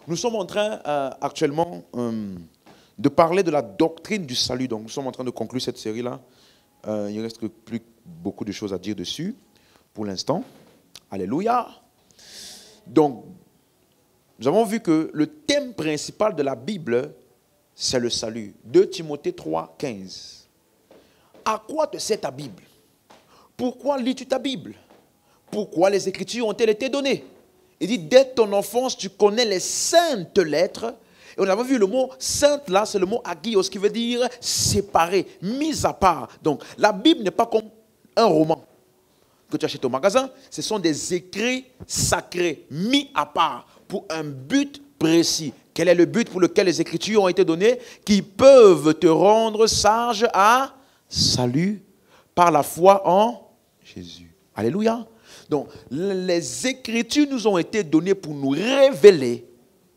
Nous sommes en train actuellement de parler de la doctrine du salut. Donc nous sommes en train de conclure cette série-là. Il ne reste plus beaucoup de choses à dire dessus pour l'instant. Alléluia. Donc, nous avons vu que le thème principal de la Bible, c'est le salut. 2 Timothée 3, 15. À quoi te sert ta Bible? Pourquoi lis-tu ta Bible? Pourquoi les Écritures ont-elles été données? Il dit, dès ton enfance, tu connais les saintes lettres. Et on avait vu le mot sainte là, c'est le mot agios, qui veut dire séparé, mis à part. Donc, la Bible n'est pas comme un roman que tu achètes au magasin. Ce sont des écrits sacrés, mis à part, pour un but précis. Quel est le but pour lequel les Écritures ont été données? Qui peuvent te rendre sage à salut par la foi en Jésus. Alléluia. Donc, les Écritures nous ont été données pour nous révéler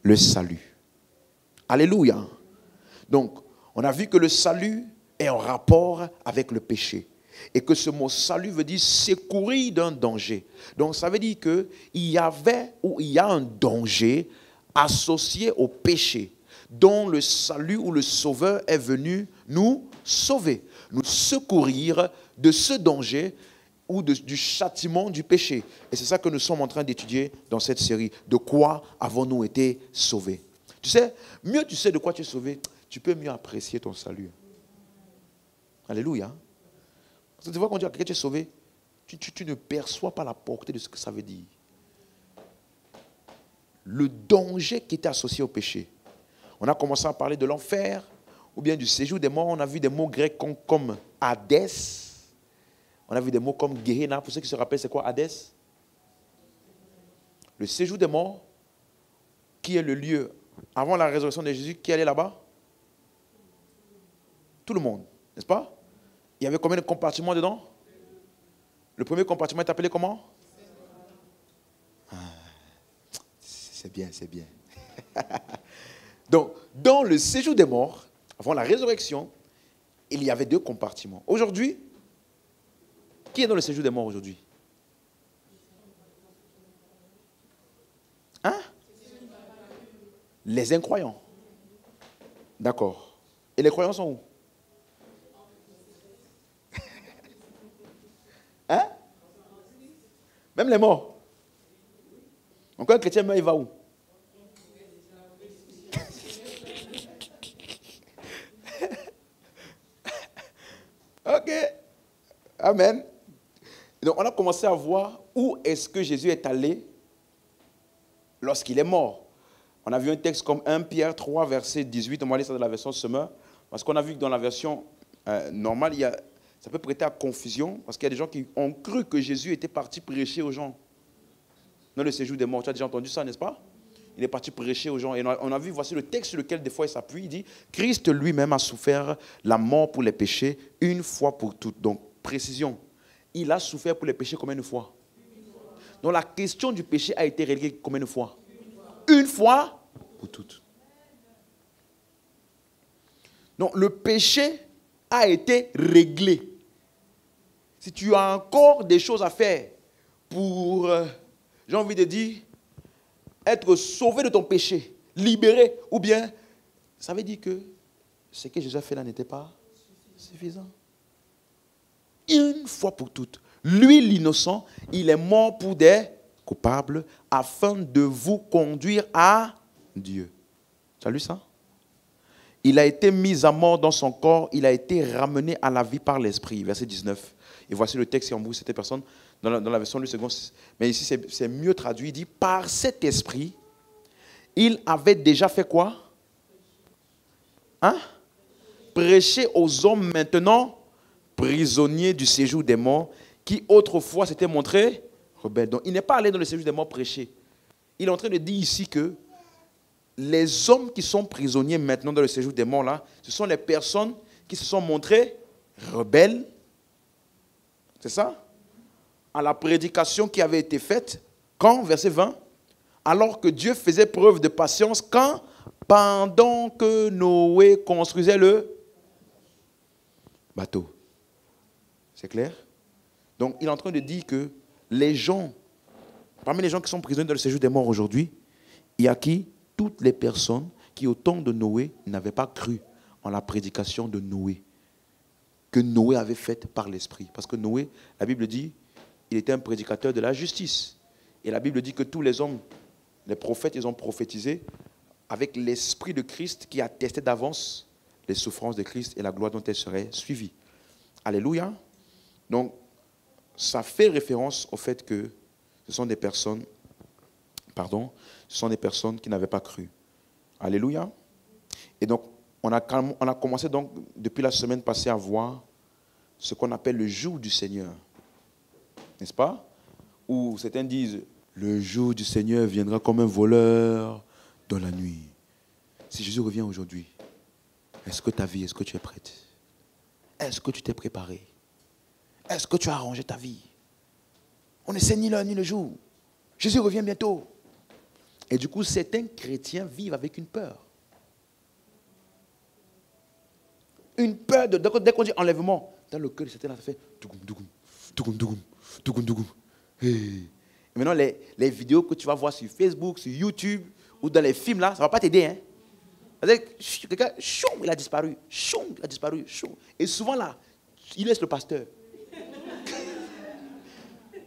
le salut. Alléluia. Donc, on a vu que le salut est en rapport avec le péché. Et que ce mot salut veut dire secourir d'un danger. Donc, ça veut dire qu'il y avait ou il y a un danger associé au péché, dont le salut ou le sauveur est venu nous sauver, nous secourir de ce danger ou du châtiment du péché. Et c'est ça que nous sommes en train d'étudier dans cette série. De quoi avons-nous été sauvés? Tu sais, mieux tu sais de quoi tu es sauvé, tu peux mieux apprécier ton salut. Alléluia. Parce que tu vois, quand tu dis à quelqu'un tu es sauvé, tu ne perçois pas la portée de ce que ça veut dire. Le danger qui était associé au péché. On a commencé à parler de l'enfer, ou bien du séjour des morts. On a vu des mots grecs comme Hadès. On a vu des mots comme Gehenna. Pour ceux qui se rappellent, c'est quoi Hadès? Le séjour des morts, qui est le lieu, avant la résurrection de Jésus, qui allait là-bas? Tout le monde, n'est-ce pas? Il y avait combien de compartiments dedans? Le premier compartiment est appelé comment? C'est bien, c'est bien. Donc, dans le séjour des morts, avant la résurrection, il y avait 2 compartiments. Aujourd'hui, qui est dans le séjour des morts aujourd'hui? Hein? Les incroyants. D'accord. Et les croyants sont où? Hein? Même les morts. Donc quand un chrétien meurt, il va où? Ok. Amen. Donc on a commencé à voir où est-ce que Jésus est allé lorsqu'il est mort. On a vu un texte comme 1 Pierre 3, verset 18. On va lire ça dans la version Semeur. Parce qu'on a vu que dans la version normale, ça peut prêter à confusion. Parce qu'il y a des gens qui ont cru que Jésus était parti prêcher aux gens. Dans le séjour des morts. Tu as déjà entendu ça, n'est-ce pas? Il est parti prêcher aux gens. Et on a vu, voici le texte sur lequel des fois il s'appuie. Il dit, Christ lui-même a souffert la mort pour les péchés une fois pour toutes. Donc, précision. Il a souffert pour les péchés combien de fois? Donc, la question du péché a été réglée combien de fois? Une fois pour toutes. Donc, le péché a été réglé. Si tu as encore des choses à faire pour, j'ai envie de dire, être sauvé de ton péché, libéré, ou bien, ça veut dire que ce que Jésus a fait là n'était pas suffisant. Une fois pour toutes. Lui, l'innocent, il est mort pour des coupables afin de vous conduire à Dieu. Tu as lu ça? Il a été mis à mort dans son corps, il a été ramené à la vie par l'Esprit. Verset 19. Et voici le texte qui embrouille cette personne dans la version du second. Mais ici, c'est mieux traduit. Il dit, par cet Esprit, il avait déjà fait quoi? Hein? Prêcher aux hommes maintenant prisonniers du séjour des morts, qui autrefois s'étaient montrés rebelles. Donc, il n'est pas allé dans le séjour des morts prêcher. Il est en train de dire ici que les hommes qui sont prisonniers maintenant dans le séjour des morts, là, ce sont les personnes qui se sont montrées rebelles. C'est ça? À la prédication qui avait été faite, quand, verset 20, alors que Dieu faisait preuve de patience, quand, pendant que Noé construisait le bateau. C'est clair? Donc, il est en train de dire que les gens, parmi les gens qui sont prisonniers dans le séjour des morts aujourd'hui, il y a qui? toutes les personnes qui, au temps de Noé, n'avaient pas cru en la prédication de Noé, que Noé avait faite par l'Esprit. Parce que Noé, la Bible dit, il était un prédicateur de la justice. Et la Bible dit que tous les hommes, les prophètes, ils ont prophétisé avec l'Esprit de Christ qui attestait d'avance les souffrances de Christ et la gloire dont elles seraient suivies. Alléluia. Donc, ça fait référence au fait que ce sont des personnes, qui n'avaient pas cru. Alléluia. Et donc, on a commencé donc, depuis la semaine passée à voir ce qu'on appelle le jour du Seigneur. N'est-ce pas? Où certains disent, le jour du Seigneur viendra comme un voleur dans la nuit. Si Jésus revient aujourd'hui, est-ce que ta vie, est-ce que tu es prête? Est-ce que tu t'es préparé? Est-ce que tu as arrangé ta vie? On ne sait ni l'heure ni le jour. Jésus revient bientôt. Et du coup, certains chrétiens vivent avec une peur. Une peur dès qu'on dit enlèvement, dans le cœur de certains, ça fait dougoum, dougoum, dougoum, dougoum, dougoum, dougoum. Et maintenant, les vidéos que tu vas voir sur Facebook, sur YouTube, ou dans les films, là, ça ne va pas t'aider. Hein? Quelqu'un, choum, il a disparu. Choum, il a disparu. Choum. Et souvent, là, il laisse le pasteur.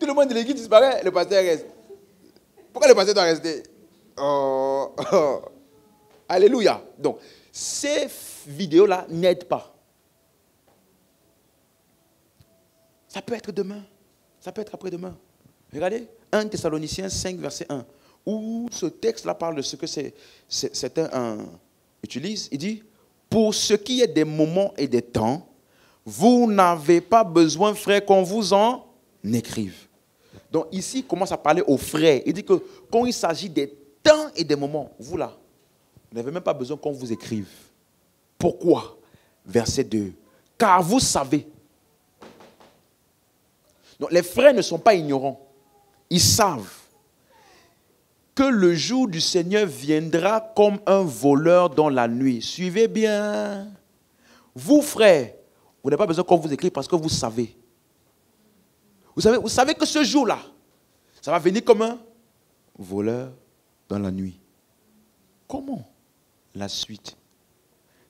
Tout le monde de l'église disparaît, le pasteur reste. Pourquoi le pasteur doit rester? Oh. Alléluia. Donc, ces vidéos-là n'aident pas. Ça peut être demain. Ça peut être après-demain. Regardez, 1 Thessaloniciens 5, verset 1, où ce texte-là parle de ce que certains utilisent. Il dit, pour ce qui est des moments et des temps, vous n'avez pas besoin, frères, qu'on vous en écrive. Donc ici, il commence à parler aux frères. Il dit que quand il s'agit des temps et des moments, vous là, vous n'avez même pas besoin qu'on vous écrive. Pourquoi? Verset 2. Car vous savez. Donc les frères ne sont pas ignorants. Ils savent que le jour du Seigneur viendra comme un voleur dans la nuit. Suivez bien. Vous, frères, vous n'avez pas besoin qu'on vous écrive parce que vous savez. Vous savez que ce jour-là, ça va venir comme un voleur dans la nuit. Comment? La suite.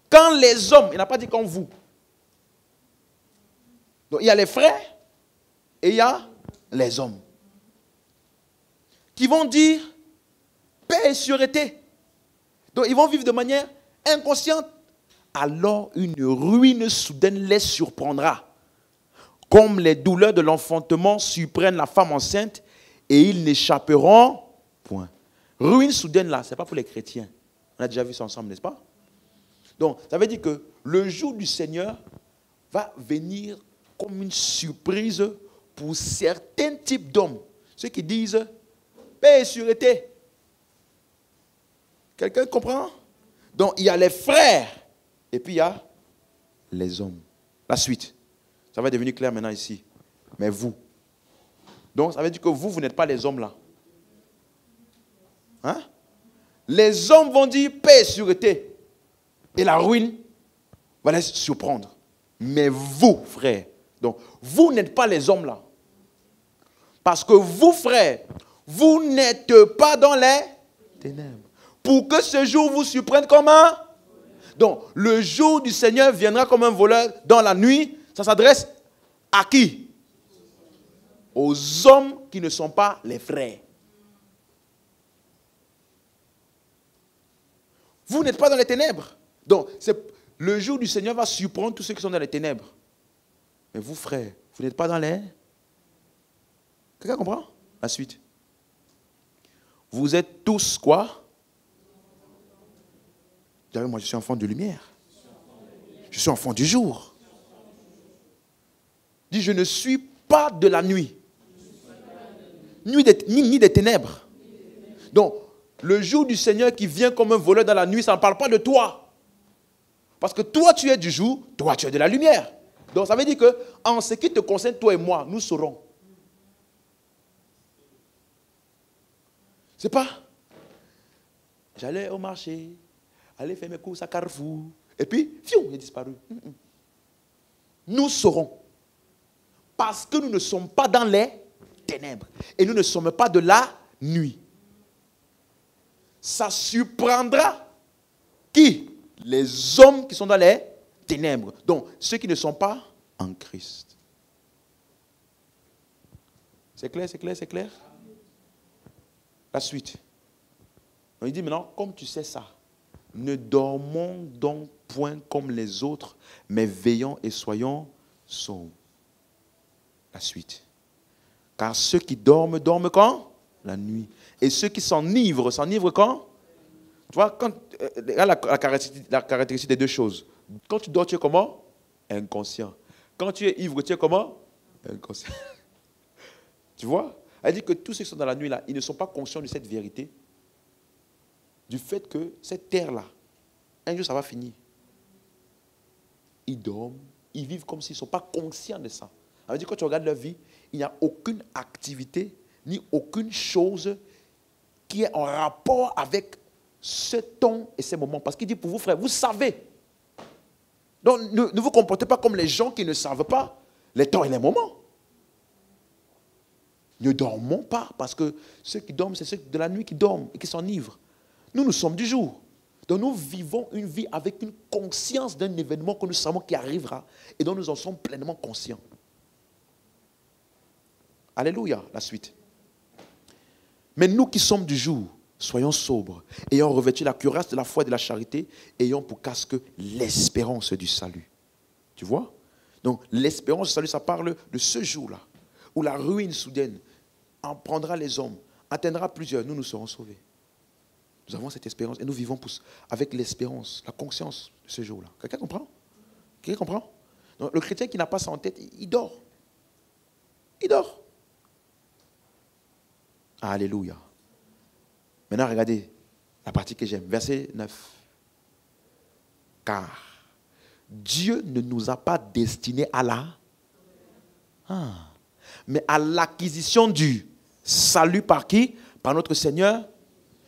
Quand les hommes, il n'a pas dit comme vous. Donc il y a les frères et il y a les hommes qui vont dire paix et sûreté. Donc ils vont vivre de manière inconsciente. Alors une ruine soudaine les surprendra. Comme les douleurs de l'enfantement surprennent la femme enceinte et ils n'échapperont point. Ruine soudaine là, ce n'est pas pour les chrétiens. On a déjà vu ça ensemble, n'est-ce pas? Donc, ça veut dire que le jour du Seigneur va venir comme une surprise pour certains types d'hommes. Ceux qui disent paix et sûreté. Quelqu'un comprend? Donc, il y a les frères et puis il y a les hommes. La suite. Ça va devenir clair maintenant ici. Mais vous. Donc, ça veut dire que vous n'êtes pas les hommes là. Hein? Les hommes vont dire paix et sûreté. Et la ruine va les surprendre. Mais vous, frères, donc vous n'êtes pas les hommes là. Parce que vous, frères, vous n'êtes pas dans les ténèbres. Pour que ce jour vous surprenne comme un... Donc, le jour du Seigneur viendra comme un voleur dans la nuit. Ça s'adresse à qui? Aux hommes qui ne sont pas les frères. Vous n'êtes pas dans les ténèbres. Donc, le jour du Seigneur va surprendre tous ceux qui sont dans les ténèbres. Mais vous, frères, vous n'êtes pas dans les... Quelqu'un comprend? La suite. Vous êtes tous quoi? D'ailleurs, moi, je suis enfant de lumière. Je suis enfant du jour. Dit, je ne suis pas de la nuit. Ni des ténèbres. Donc, le jour du Seigneur qui vient comme un voleur dans la nuit, ça ne parle pas de toi. Parce que toi, tu es du jour, toi, tu es de la lumière. Donc, ça veut dire que, en ce qui te concerne, toi et moi, nous saurons. C'est pas, j'allais au marché, aller faire mes courses à Carrefour, et puis, fiou, il est disparu. Nous saurons. Parce que nous ne sommes pas dans les ténèbres. Et nous ne sommes pas de la nuit. ça surprendra qui? Les hommes qui sont dans les ténèbres. Donc, ceux qui ne sont pas en Christ. C'est clair, c'est clair, c'est clair? La suite. Donc, il dit maintenant, comme tu sais ça, ne dormons donc point comme les autres, mais veillons et soyons sobres. La suite. Car ceux qui dorment, dorment quand? La nuit. Et ceux qui s'enivrent quand? Tu vois, quand, la caractéristique des deux choses. Quand tu dors, tu es comment? Inconscient. Quand tu es ivre, tu es comment? Inconscient. Tu vois? Elle dit que tous ceux qui sont dans la nuit, là, ils ne sont pas conscients de cette vérité. Du fait que cette terre-là, un jour, ça va finir. Ils dorment, ils vivent comme s'ils ne sont pas conscients de ça. Elle dit que quand tu regardes leur vie, il n'y a aucune activité, ni aucune chose qui est en rapport avec ce temps et ces moments. Parce qu'il dit pour vous, frères, vous savez. Donc, ne vous comportez pas comme les gens qui ne savent pas les temps et les moments. Ne dormons pas, parce que ceux qui dorment, c'est ceux de la nuit qui dorment et qui s'enivrent. Nous, nous sommes du jour. Donc, nous vivons une vie avec une conscience d'un événement que nous savons qui arrivera et dont nous en sommes pleinement conscients. Alléluia, la suite. Mais nous qui sommes du jour, soyons sobres, ayant revêtu la cuirasse de la foi et de la charité, ayant pour casque l'espérance du salut. Tu vois? Donc, l'espérance du salut, ça parle de ce jour-là, où la ruine soudaine en prendra les hommes, atteindra plusieurs, nous serons sauvés. Nous avons cette espérance et nous vivons avec l'espérance, la conscience de ce jour-là. Quelqu'un comprend? Quelqu'un comprend? Donc, le chrétien qui n'a pas ça en tête, il dort. Il dort. Alléluia. Maintenant, regardez la partie que j'aime. Verset 9. Car Dieu ne nous a pas destinés à mais à l'acquisition du salut par qui? Par notre Seigneur.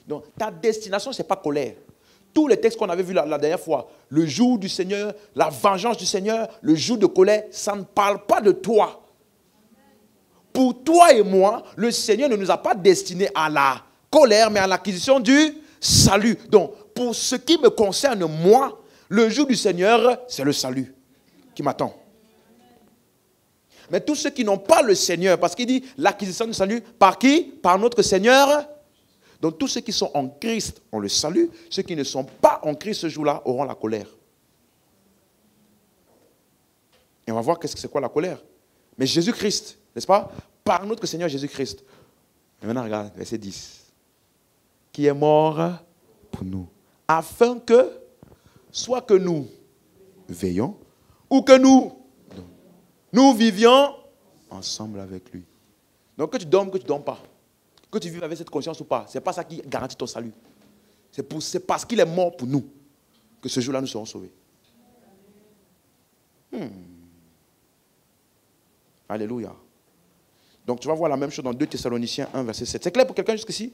Donc, ta destination, ce n'est pas colère. Tous les textes qu'on avait vus la dernière fois, le jour du Seigneur, la vengeance du Seigneur, le jour de colère, ça ne parle pas de toi. Pour toi et moi, le Seigneur ne nous a pas destinés à la colère, mais à l'acquisition du salut. Donc, pour ce qui me concerne, moi, le jour du Seigneur, c'est le salut qui m'attend. Mais tous ceux qui n'ont pas le Seigneur, parce qu'il dit l'acquisition du salut, par qui? Par notre Seigneur. Donc, tous ceux qui sont en Christ ont le salut. Ceux qui ne sont pas en Christ ce jour-là auront la colère. Et on va voir c'est quoi la colère. Mais Jésus-Christ, n'est-ce pas? Par notre Seigneur Jésus-Christ. Et maintenant, regarde, verset 10. Qui est mort pour nous. Afin que, soit que nous veillons, ou que nous vivions ensemble avec lui. Donc que tu dormes, que tu ne dormes pas. Que tu vives avec cette conscience ou pas. Ce n'est pas ça qui garantit ton salut. C'est parce qu'il est mort pour nous que ce jour-là nous serons sauvés. Alléluia. Donc tu vas voir la même chose dans 2 Thessaloniciens 1, verset 7. C'est clair pour quelqu'un jusqu'ici?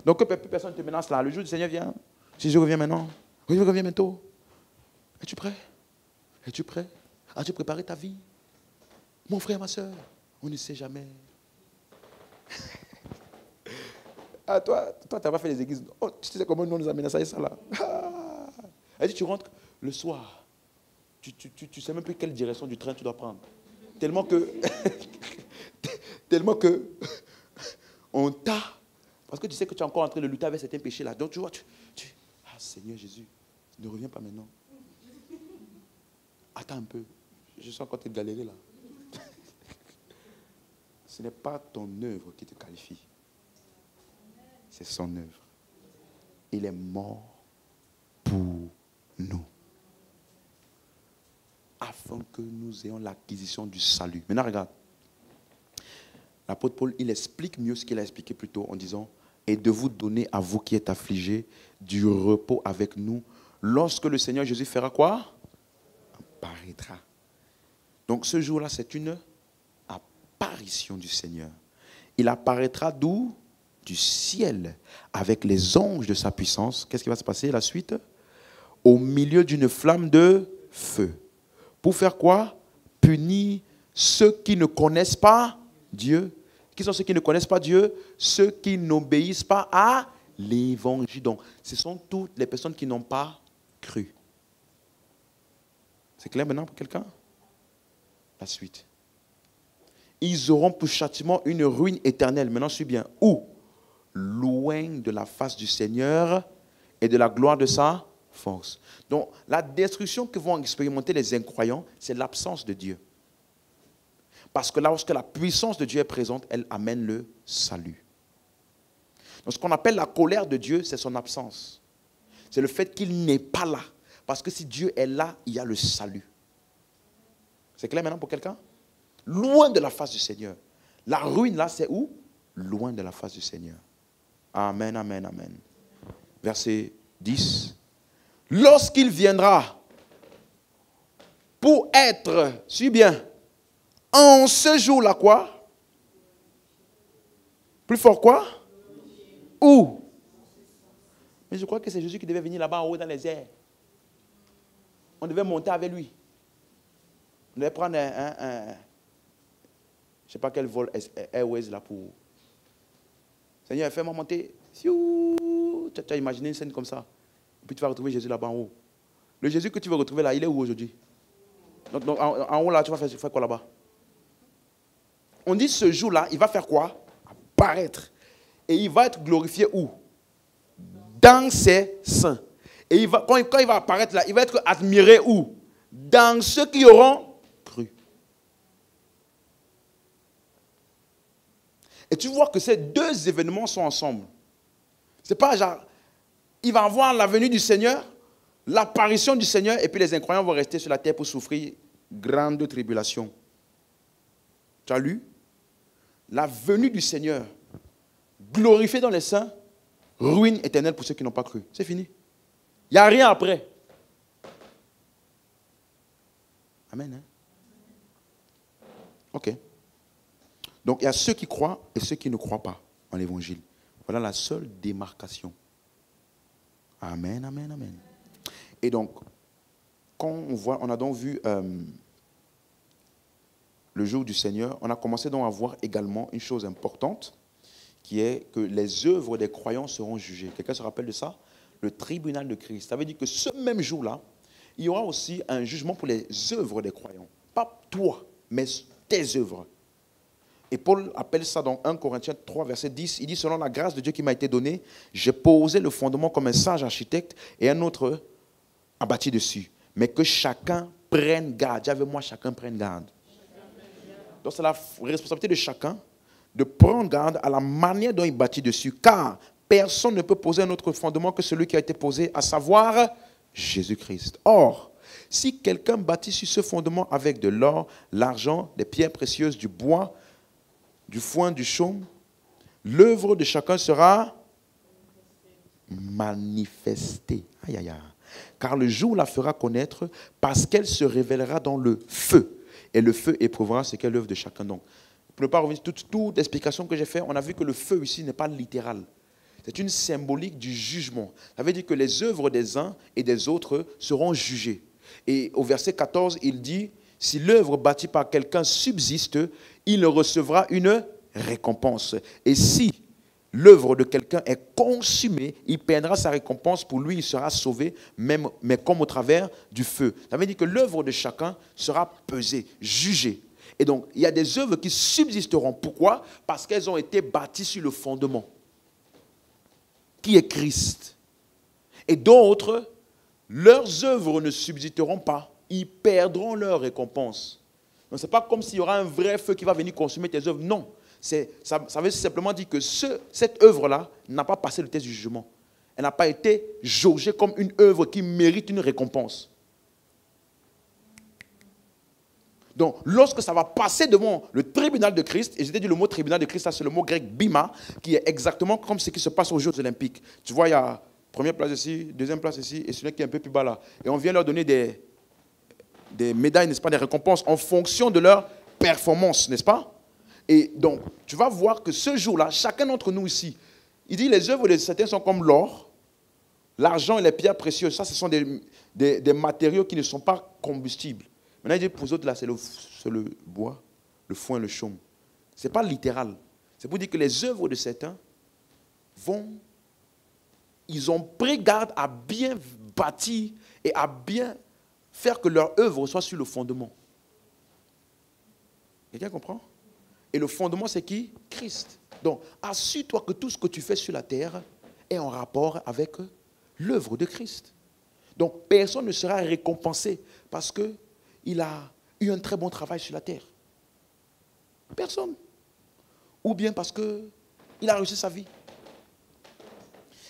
Donc que personne ne te menace là. Le jour du Seigneur vient. Si je reviens maintenant. Oui, je reviens bientôt. Es-tu prêt? Es-tu prêt? As-tu préparé ta vie? Mon frère, ma soeur, on ne sait jamais. Ah, toi, tu n'as pas fait les églises. Oh, tu sais comment nous a menacé ça là? Elle dit, tu rentres le soir. Tu ne sais même plus quelle direction du train tu dois prendre. Tellement que on t'a. Parce que tu sais que tu es encore en train de lutter avec certains péchés là. Donc tu vois, ah Seigneur Jésus, ne reviens pas maintenant. Attends un peu. Je suis encore en train de galérer là. Ce n'est pas ton œuvre qui te qualifie. C'est son œuvre. Il est mort pour nous. Afin que nous ayons l'acquisition du salut. Maintenant, regarde. L'apôtre Paul, il explique mieux ce qu'il a expliqué plus tôt en disant « Et de vous donner à vous qui êtes affligés du repos avec nous, lorsque le Seigneur Jésus fera quoi? Apparaîtra. » Donc ce jour-là, c'est une apparition du Seigneur. Il apparaîtra d'où? Du ciel, avec les anges de sa puissance. Qu'est-ce qui va se passer la suite? Au milieu d'une flamme de feu. Pour faire quoi? Punir ceux qui ne connaissent pas Dieu. Qui sont ceux qui ne connaissent pas Dieu? Ceux qui n'obéissent pas à l'évangile. Donc, ce sont toutes les personnes qui n'ont pas cru. C'est clair maintenant pour quelqu'un? La suite. Ils auront pour châtiment une ruine éternelle. Maintenant, suis bien. Où? Loin de la face du Seigneur et de la gloire de sa force. Donc, la destruction que vont expérimenter les incroyants, c'est l'absence de Dieu. Parce que lorsque la puissance de Dieu est présente, elle amène le salut. Donc, ce qu'on appelle la colère de Dieu, c'est son absence. C'est le fait qu'il n'est pas là. Parce que si Dieu est là, il y a le salut. C'est clair maintenant pour quelqu'un? Loin de la face du Seigneur. La ruine là, c'est où? Loin de la face du Seigneur. Amen, amen, amen. Verset 10. Lorsqu'il viendra pour être, suis bien, en ce jour-là quoi? Plus fort quoi? Où? Mais je crois que c'est Jésus qui devait venir là-bas en haut dans les airs. On devait monter avec lui. On devait prendre je ne sais pas quel vol Airways là pour... Seigneur, fais-moi monter. Tu as imaginé une scène comme ça. Et puis tu vas retrouver Jésus là-bas en haut. Le Jésus que tu veux retrouver là, il est où aujourd'hui? Donc en haut là, tu vas faire quoi là-bas? On dit ce jour-là, il va faire quoi? Apparaître. Et il va être glorifié où? Dans ses saints. Et quand il va apparaître là, il va être admiré où? Dans ceux qui auront cru. Et tu vois que ces deux événements sont ensemble. C'est pas genre, il va avoir la venue du Seigneur, l'apparition du Seigneur, et puis les incroyants vont rester sur la terre pour souffrir grande tribulation. Tu as lu? La venue du Seigneur, glorifié dans les saints, ruine éternelle pour ceux qui n'ont pas cru. C'est fini. Il n'y a rien après. Amen. Hein? Ok. Donc, il y a ceux qui croient et ceux qui ne croient pas en l'évangile. Voilà la seule démarcation. Amen, amen, amen. Et donc, quand on a donc vu le jour du Seigneur, on a commencé donc à voir également une chose importante, qui est que les œuvres des croyants seront jugées. Quelqu'un se rappelle de ça? Le tribunal de Christ. Ça veut dire que ce même jour-là, il y aura aussi un jugement pour les œuvres des croyants. Pas toi, mais tes œuvres. Et Paul appelle ça dans 1 Corinthiens 3, verset 10. Il dit, selon la grâce de Dieu qui m'a été donnée, j'ai posé le fondement comme un sage architecte et un autre a bâti dessus. Mais que chacun prenne garde. Dis avec moi, chacun prenne garde. Donc c'est la responsabilité de chacun de prendre garde à la manière dont il bâtit dessus. Car personne ne peut poser un autre fondement que celui qui a été posé, à savoir Jésus-Christ. Or, si quelqu'un bâtit sur ce fondement avec de l'or, l'argent, des pierres précieuses, du bois, du foin, du chaume, l'œuvre de chacun sera manifestée. Aïe, aïe, aïe. Car le jour la fera connaître parce qu'elle se révélera dans le feu. Et le feu éprouvera ce qu'est l'œuvre de chacun. Donc, pour ne pas revenir sur toute l'explication que j'ai faite, on a vu que le feu ici n'est pas littéral. C'est une symbolique du jugement. Ça veut dire que les œuvres des uns et des autres seront jugées. Et au verset 14, il dit, si l'œuvre bâtie par quelqu'un subsiste, il recevra une récompense. Et si l'œuvre de quelqu'un est consumée, il perdra sa récompense. Pour lui, il sera sauvé, mais comme au travers du feu. Ça veut dire que l'œuvre de chacun sera pesée, jugée. Et donc, il y a des œuvres qui subsisteront. Pourquoi? Parce qu'elles ont été bâties sur le fondement, qui est Christ. Et d'autres, leurs œuvres ne subsisteront pas. Ils perdront leur récompense. Donc, ce n'est pas comme s'il y aura un vrai feu qui va venir consumer tes œuvres. Non. Ça veut simplement dire que cette œuvre-là n'a pas passé le test du jugement. Elle n'a pas été jaugée comme une œuvre qui mérite une récompense. Donc, lorsque ça va passer devant le tribunal de Christ, et je t'ai dit le mot tribunal de Christ, ça c'est le mot grec bima, qui est exactement comme ce qui se passe aux Jeux Olympiques. Tu vois, il y a première place ici, deuxième place ici, et celui qui est un peu plus bas là. Et on vient leur donner des médailles, n'est-ce pas, des récompenses en fonction de leur performance, n'est-ce pas? Et donc, tu vas voir que ce jour-là, chacun d'entre nous ici, il dit les œuvres de certains sont comme l'or, l'argent et les pierres précieuses. Ça, ce sont des matériaux qui ne sont pas combustibles. Maintenant, il dit pour les autres, là, c'est le bois, le foin, le chaume. Ce n'est pas littéral. C'est pour dire que les œuvres de certains vont ils ont pris garde à bien bâtir et à bien faire que leur œuvre soit sur le fondement. Quelqu'un comprend? Et le fondement, c'est qui? Christ. Donc, assure-toi que tout ce que tu fais sur la terre est en rapport avec l'œuvre de Christ. Donc, personne ne sera récompensé parce qu'il a eu un très bon travail sur la terre. Personne. Ou bien parce qu'il a réussi sa vie.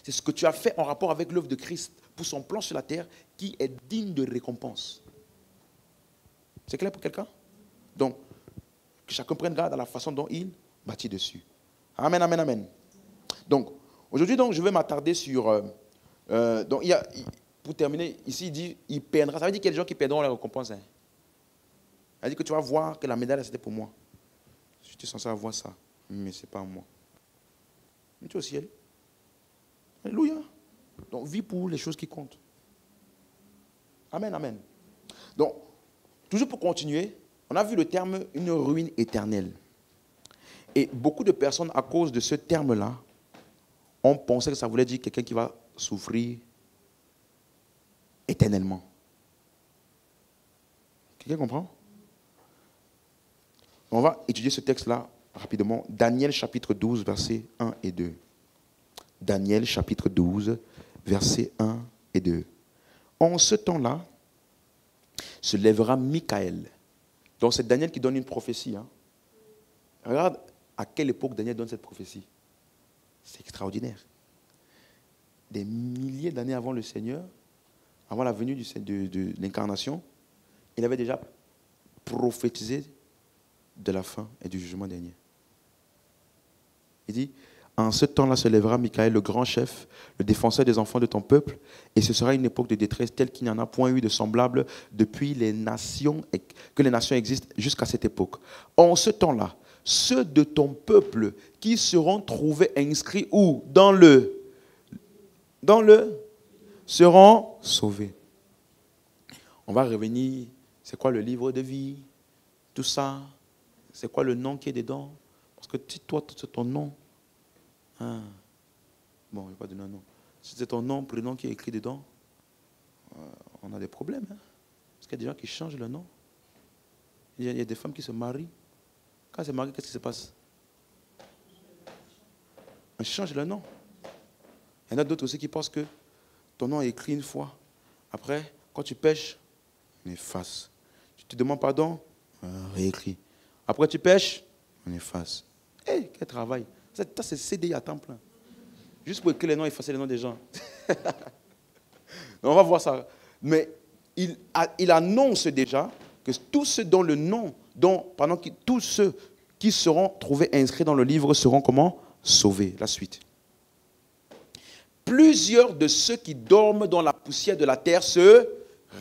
C'est ce que tu as fait en rapport avec l'œuvre de Christ pour son plan sur la terre qui est digne de récompense. C'est clair pour quelqu'un? Donc, que chacun prenne garde à la façon dont il bâtit dessus. Amen, amen, amen. Donc, aujourd'hui, je vais m'attarder sur... pour terminer, ici, il dit, il perdra. Ça veut dire qu'il y a des gens qui perdront la récompense. Hein. Ça veut dire que tu vas voir que la médaille, c'était pour moi. J'étais censé avoir ça, mais ce n'est pas moi. Mais tu es au ciel. Alléluia. Donc, vis pour les choses qui comptent. Amen, amen. Donc, toujours pour continuer, on a vu le terme « une ruine éternelle ». Et beaucoup de personnes, à cause de ce terme-là, ont pensé que ça voulait dire quelqu'un qui va souffrir éternellement. Quelqu'un comprend? On va étudier ce texte-là rapidement. Daniel chapitre 12, versets 1 et 2. Daniel chapitre 12, versets 1 et 2. En ce temps-là, se lèvera Michaël. Donc c'est Daniel qui donne une prophétie. Hein. Regarde à quelle époque Daniel donne cette prophétie. C'est extraordinaire. Des milliers d'années avant le Seigneur, avant la venue de l'incarnation, il avait déjà prophétisé de la fin et du jugement dernier. Il dit, en ce temps-là se lèvera Michaël, le grand chef, le défenseur des enfants de ton peuple, et ce sera une époque de détresse telle qu'il n'y en a point eu de semblable depuis que les nations existent jusqu'à cette époque. En ce temps-là, ceux de ton peuple qui seront trouvés inscrits où? Dans le seront sauvés. On va revenir, c'est quoi le livre de vie? Tout ça, c'est quoi le nom qui est dedans? Parce que si toi, c'est ton nom. Ah. Bon, je ne vais pas donner un nom. Si c'est ton nom, prénom qui est écrit dedans, on a des problèmes. Hein? Parce qu'il y a des gens qui changent le nom. Il y a des femmes qui se marient. Quand elles se marient, qu'est-ce qui se passe? On change le nom. Il y en a d'autres aussi qui pensent que ton nom est écrit une fois. Après, quand tu pêches, on efface. Tu te demandes pardon, réécrit. Après, tu pêches, on efface. Hé, quel travail! Ça, c'est CDI à temps plein. Juste pour écrire les noms, effacer les noms des gens. On va voir ça. Mais il annonce déjà que tous ceux dont le nom, tous ceux qui seront trouvés inscrits dans le livre seront comment? Sauvés. La suite. Plusieurs de ceux qui dorment dans la poussière de la terre se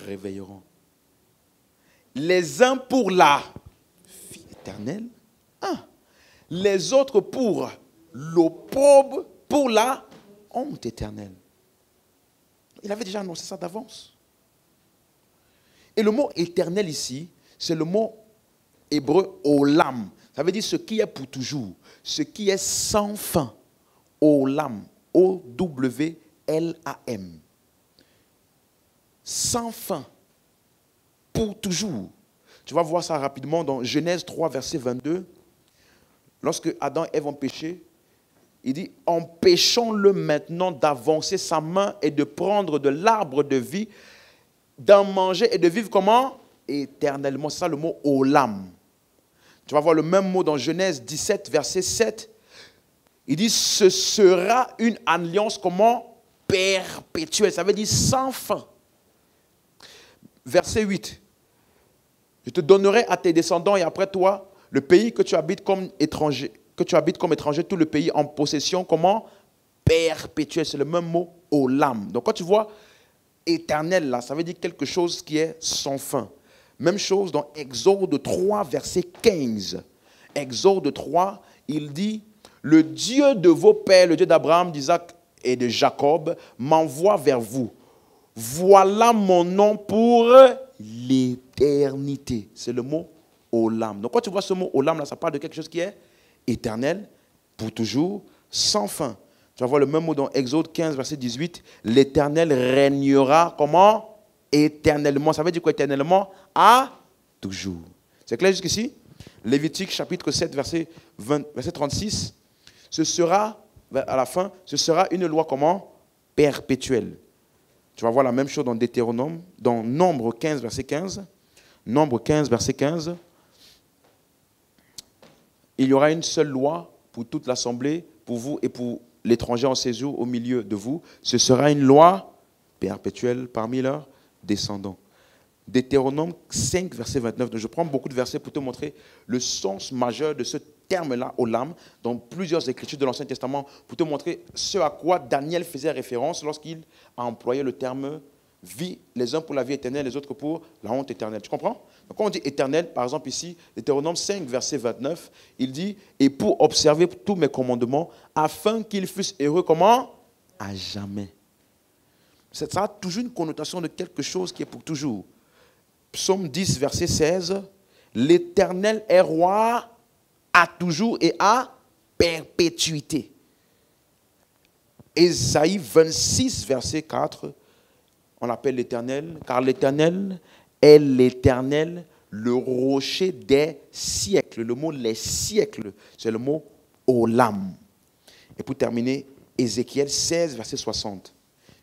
réveilleront. Les uns pour la vie éternelle, les autres pour l'opprobre, pour la honte éternelle. Il avait déjà annoncé ça d'avance. Et le mot éternel ici, c'est le mot hébreu olam. Ça veut dire ce qui est pour toujours, ce qui est sans fin. Olam, O-W-L-A-M. Sans fin, pour toujours. Tu vas voir ça rapidement dans Genèse 3, verset 22. Lorsque Adam et Ève ont péché, il dit, empêchons-le maintenant d'avancer sa main et de prendre de l'arbre de vie, d'en manger et de vivre comment? Éternellement. C'est ça le mot olam. Tu vas voir le même mot dans Genèse 17, verset 7. Il dit, ce sera une alliance comment? Perpétuelle. Ça veut dire sans fin. Verset 8. Je te donnerai à tes descendants et après toi, le pays que tu habites comme étranger, tout le pays en possession, comment? Perpétuel. C'est le même mot, olam. Donc quand tu vois éternel là, ça veut dire quelque chose qui est sans fin. Même chose dans Exode 3, verset 15. Exode 3, il dit, le Dieu de vos pères, le Dieu d'Abraham, d'Isaac et de Jacob, m'envoie vers vous. Voilà mon nom pour l'éternité. C'est le mot olam. Donc quand tu vois ce mot olam là, ça parle de quelque chose qui est éternel, pour toujours, sans fin. Tu vas voir le même mot dans Exode 15, verset 18. L'Éternel régnera comment? Éternellement. Ça veut dire quoi éternellement? À toujours. C'est clair jusqu'ici? Lévitique chapitre 7, verset 36. Ce sera, à la fin, ce sera une loi comment? Perpétuelle. Tu vas voir la même chose dans Deutéronome, dans Nombre 15, verset 15. Nombre 15, verset 15. Il y aura une seule loi pour toute l'assemblée, pour vous et pour l'étranger en séjour au milieu de vous. Ce sera une loi perpétuelle parmi leurs descendants. Deutéronome 5, verset 29. Donc je prends beaucoup de versets pour te montrer le sens majeur de ce terme-là, olam, dans plusieurs écritures de l'Ancien Testament, pour te montrer ce à quoi Daniel faisait référence lorsqu'il a employé le terme vie, les uns pour la vie éternelle, les autres pour la honte éternelle. Tu comprends? Donc quand on dit éternel, par exemple ici, Deutéronome 5, verset 29, il dit « Et pour observer tous mes commandements, afin qu'ils fussent heureux, comment? À jamais. » Ça a toujours une connotation de quelque chose qui est pour toujours. Psaume 10, verset 16, « L'Éternel est roi à toujours et à perpétuité. » Ésaïe 26, verset 4, on l'appelle l'Éternel, car l'Éternel est l'Éternel, le rocher des siècles. Le mot les siècles, c'est le mot olam. Et pour terminer, Ézéchiel 16, verset 60.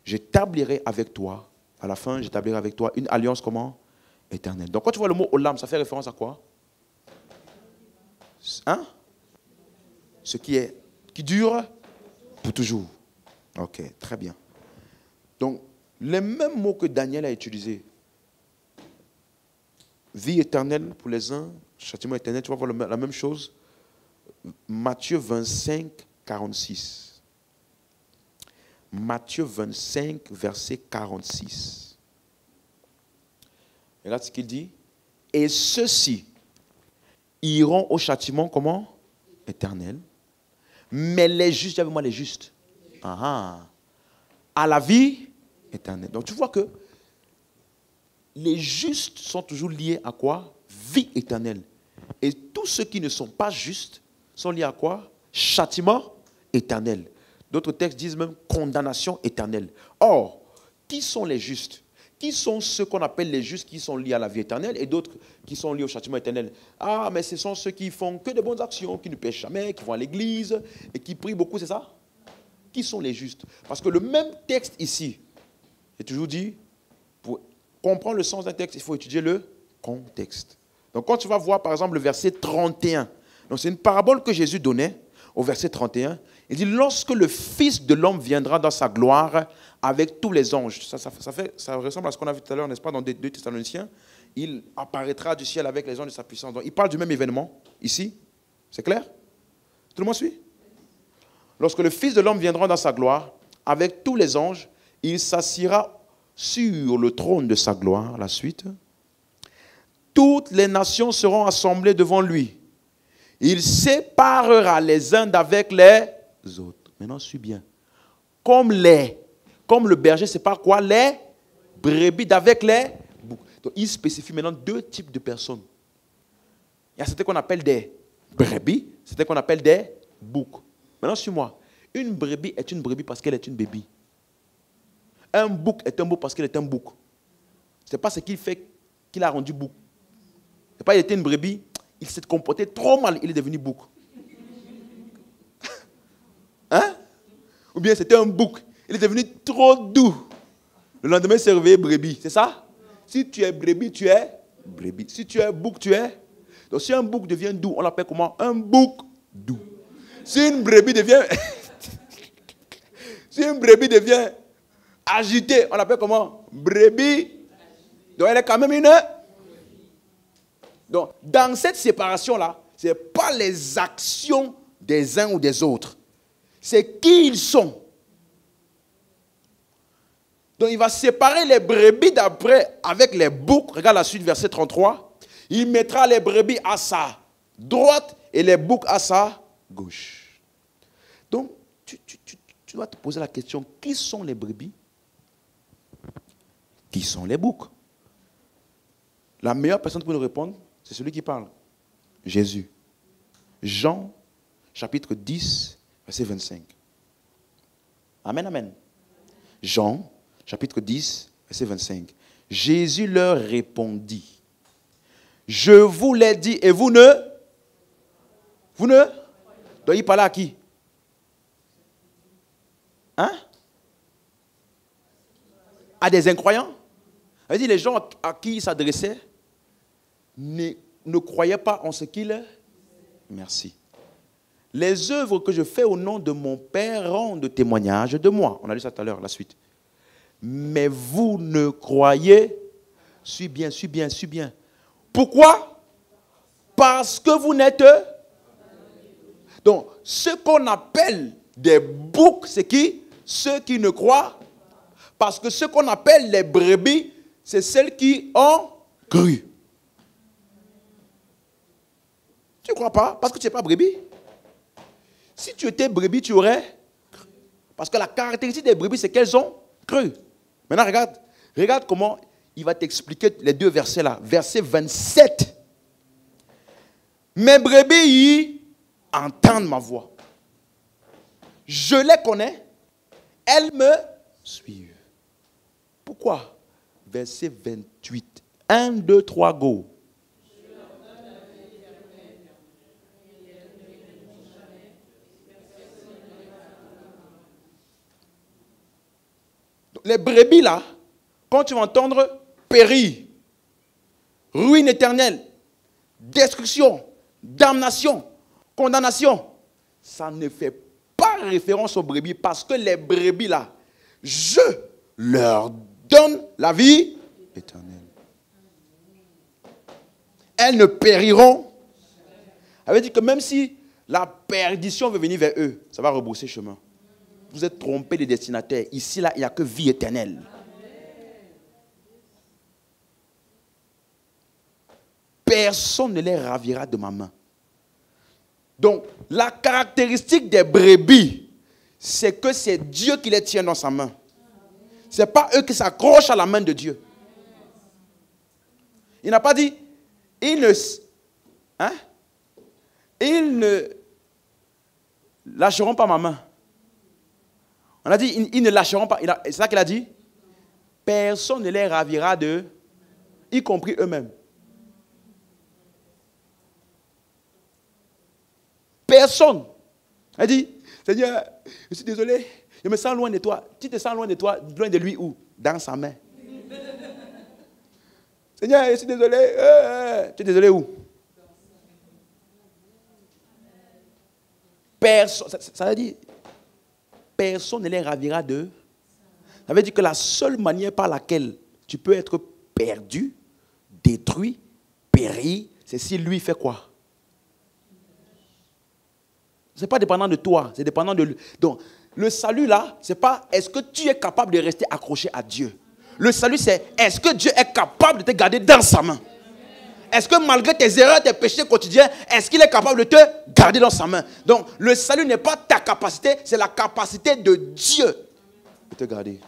J'établirai avec toi, à la fin, j'établirai avec toi une alliance comment? Éternelle. Donc quand tu vois le mot olam, ça fait référence à quoi? Hein? Ce qui dure pour toujours. Ok, très bien. Donc, les mêmes mots que Daniel a utilisés. Vie éternelle pour les uns, châtiment éternel, tu vas voir la même chose. Matthieu 25, 46. Matthieu 25, verset 46. Regarde ce qu'il dit. Et ceux-ci iront au châtiment, comment? Éternel. Mais les justes, avec moi les justes. À la vie éternelle. Donc tu vois que les justes sont toujours liés à quoi? Vie éternelle. Et tous ceux qui ne sont pas justes sont liés à quoi? Châtiment éternel. D'autres textes disent même condamnation éternelle. Or, qui sont les justes? Qui sont ceux qu'on appelle les justes qui sont liés à la vie éternelle et d'autres qui sont liés au châtiment éternel? Ah, mais ce sont ceux qui font que de bonnes actions, qui ne pêchent jamais, qui vont à l'église et qui prient beaucoup, c'est ça? Qui sont les justes? Parce que le même texte ici, j'ai toujours dit, pour comprendre le sens d'un texte, il faut étudier le contexte. Donc quand tu vas voir par exemple le verset 31, donc c'est une parabole que Jésus donnait au verset 31, il dit, lorsque le Fils de l'homme viendra dans sa gloire avec tous les anges, ça ressemble à ce qu'on a vu tout à l'heure, n'est-ce pas, dans 2 Thessaloniciens, il apparaîtra du ciel avec les anges de sa puissance. Donc il parle du même événement ici, c'est clair? Tout le monde suit? Lorsque le Fils de l'homme viendra dans sa gloire avec tous les anges, il s'assiera sur le trône de sa gloire, la suite. Toutes les nations seront assemblées devant lui. Il séparera les uns d'avec les autres. Maintenant, suis bien. Comme le berger sépare quoi? Les brebis d'avec les boucs. Donc, il spécifie maintenant 2 types de personnes. Il y a certains qu'on appelle des brebis, certains qu'on appelle des boucs. Maintenant, suis-moi. Une brebis est une brebis parce qu'elle est une bébé. Un bouc est un bouc parce qu'il est un bouc. Ce n'est pas ce qu'il fait qu'il a rendu bouc. Ce n'est pas qu'il était une brebis, il s'est comporté trop mal, il est devenu bouc. Hein? Ou bien c'était un bouc, il est devenu trop doux. Le lendemain, il s'est réveillé brebis, c'est ça? Si tu es brebis, tu es brebis. Si tu es bouc, tu es... Donc si un bouc devient doux, on l'appelle comment? Un bouc doux. Si une brebis devient... si une brebis devient agitée, on l'appelle comment? Brebis. Donc elle est quand même une... Donc dans cette séparation-là, ce n'est pas les actions des uns ou des autres. C'est qui ils sont. Donc il va séparer les brebis d'après avec les boucs. Regarde la suite, verset 33. Il mettra les brebis à sa droite et les boucs à sa gauche. Donc, tu dois te poser la question, qui sont les brebis? Qui sont les boucs? La meilleure personne pour nous répondre, c'est celui qui parle. Jésus. Jean, chapitre 10, verset 25. Amen, amen. Jean, chapitre 10, verset 25. Jésus leur répondit, je vous l'ai dit et vous ne? Donc il parlait à qui? Hein? À des incroyants? Il dit les gens à qui il s'adressait ne croyaient pas en ce qu'il est. Merci. Les œuvres que je fais au nom de mon Père rendent témoignage de moi. On a lu ça tout à l'heure, la suite. Mais vous ne croyez. Suis bien. Pourquoi? Parce que vous n'êtes. Donc, ce qu'on appelle des boucs, c'est qui? Ceux qui ne croient. Parce que ce qu'on appelle les brebis, c'est celles qui ont cru. Tu ne crois pas? Parce que tu n'es pas brebis. Si tu étais brebis, tu aurais cru. Parce que la caractéristique des brebis, c'est qu'elles ont cru. Maintenant, regarde comment il va t'expliquer les deux versets là. Verset 27. Mes brebis entendent ma voix. Je les connais. Elles me suivent. Pourquoi? Verset 28. 1, 2, 3, go. Les brebis là, quand tu vas entendre périr, ruine éternelle, destruction, damnation, condamnation, ça ne fait pas référence aux brebis parce que les brebis là, je leur donne la vie éternelle. Elles ne périront. Ça veut dire que même si la perdition veut venir vers eux, ça va rebrousser chemin. Vous êtes trompés de destinataire. Ici, là, il n'y a que vie éternelle. Personne ne les ravira de ma main. Donc, la caractéristique des brebis, c'est que c'est Dieu qui les tient dans sa main. Ce n'est pas eux qui s'accrochent à la main de Dieu. Il n'a pas dit, ils ne lâcheront pas ma main. On a dit, ils ne lâcheront pas. C'est ça qu'il a dit. Personne ne les ravira d'eux, y compris eux-mêmes. Personne. Elle dit, Seigneur, je suis désolé, je me sens loin de toi. Tu te sens loin de toi, loin de lui où? Dans sa main. Seigneur, je suis désolé. Tu es désolé où? Personne. Ça veut dire, personne ne les ravira d'eux. Ça veut dire que la seule manière par laquelle tu peux être perdu, détruit, péri, c'est si lui fait quoi? Ce n'est pas dépendant de toi, c'est dépendant de lui. Donc, le salut là, ce n'est pas est-ce que tu es capable de rester accroché à Dieu. Le salut, c'est est-ce que Dieu est capable de te garder dans sa main. Est-ce que malgré tes erreurs, tes péchés quotidiens, est-ce qu'il est capable de te garder dans sa main? Donc, le salut n'est pas ta capacité, c'est la capacité de Dieu de te garder.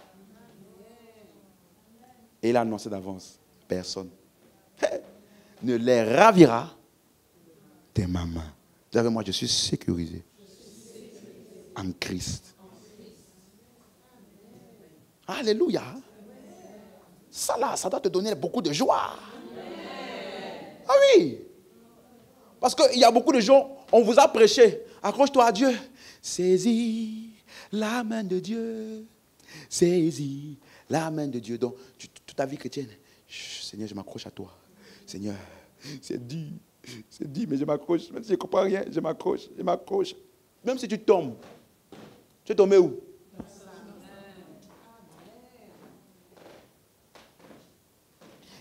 Et il a annoncé d'avance, personne ne les ravira de ma main. Vous savez, moi, je suis sécurisé en Christ. Alléluia. Ça là, ça doit te donner beaucoup de joie. Ah oui. Parce qu'il y a beaucoup de gens, on vous a prêché, accroche-toi à Dieu. Saisis la main de Dieu. Saisis la main de Dieu. Donc, toute ta vie chrétienne, Seigneur, je m'accroche à toi. Seigneur, c'est dit, mais je m'accroche. Même si je ne comprends rien, je m'accroche. Même si tu tombes, tu es tombé où?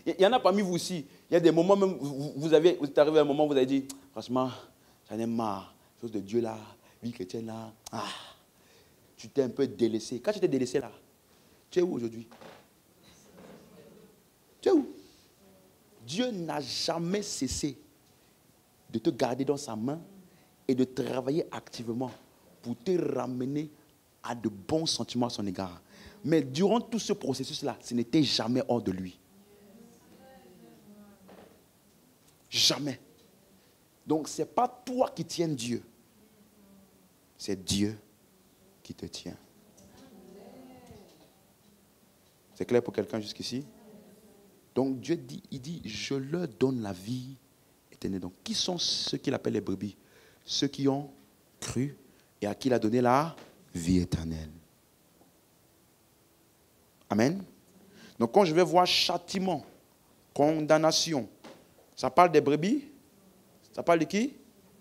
Il y en a parmi vous aussi. Il y a des moments même, vous êtes arrivé à un moment où vous avez dit, franchement, j'en ai marre. Chose de Dieu là, vie chrétienne là. Ah, tu t'es un peu délaissé. Quand tu t'es délaissé là, tu es où aujourd'hui? Tu es où? Dieu n'a jamais cessé de te garder dans sa main et de travailler activement pour te ramener à de bons sentiments à son égard. Mais durant tout ce processus-là, ce n'était jamais hors de lui. Jamais. Donc, ce n'est pas toi qui tiens Dieu. C'est Dieu qui te tient. C'est clair pour quelqu'un jusqu'ici? Donc Dieu dit, il dit, je leur donne la vie éternelle. Donc qui sont ceux qu'il appelle les brebis? Ceux qui ont cru et à qui il a donné la vie éternelle. Amen. Donc quand je vais voir châtiment, condamnation, ça parle des brebis? Ça parle de qui?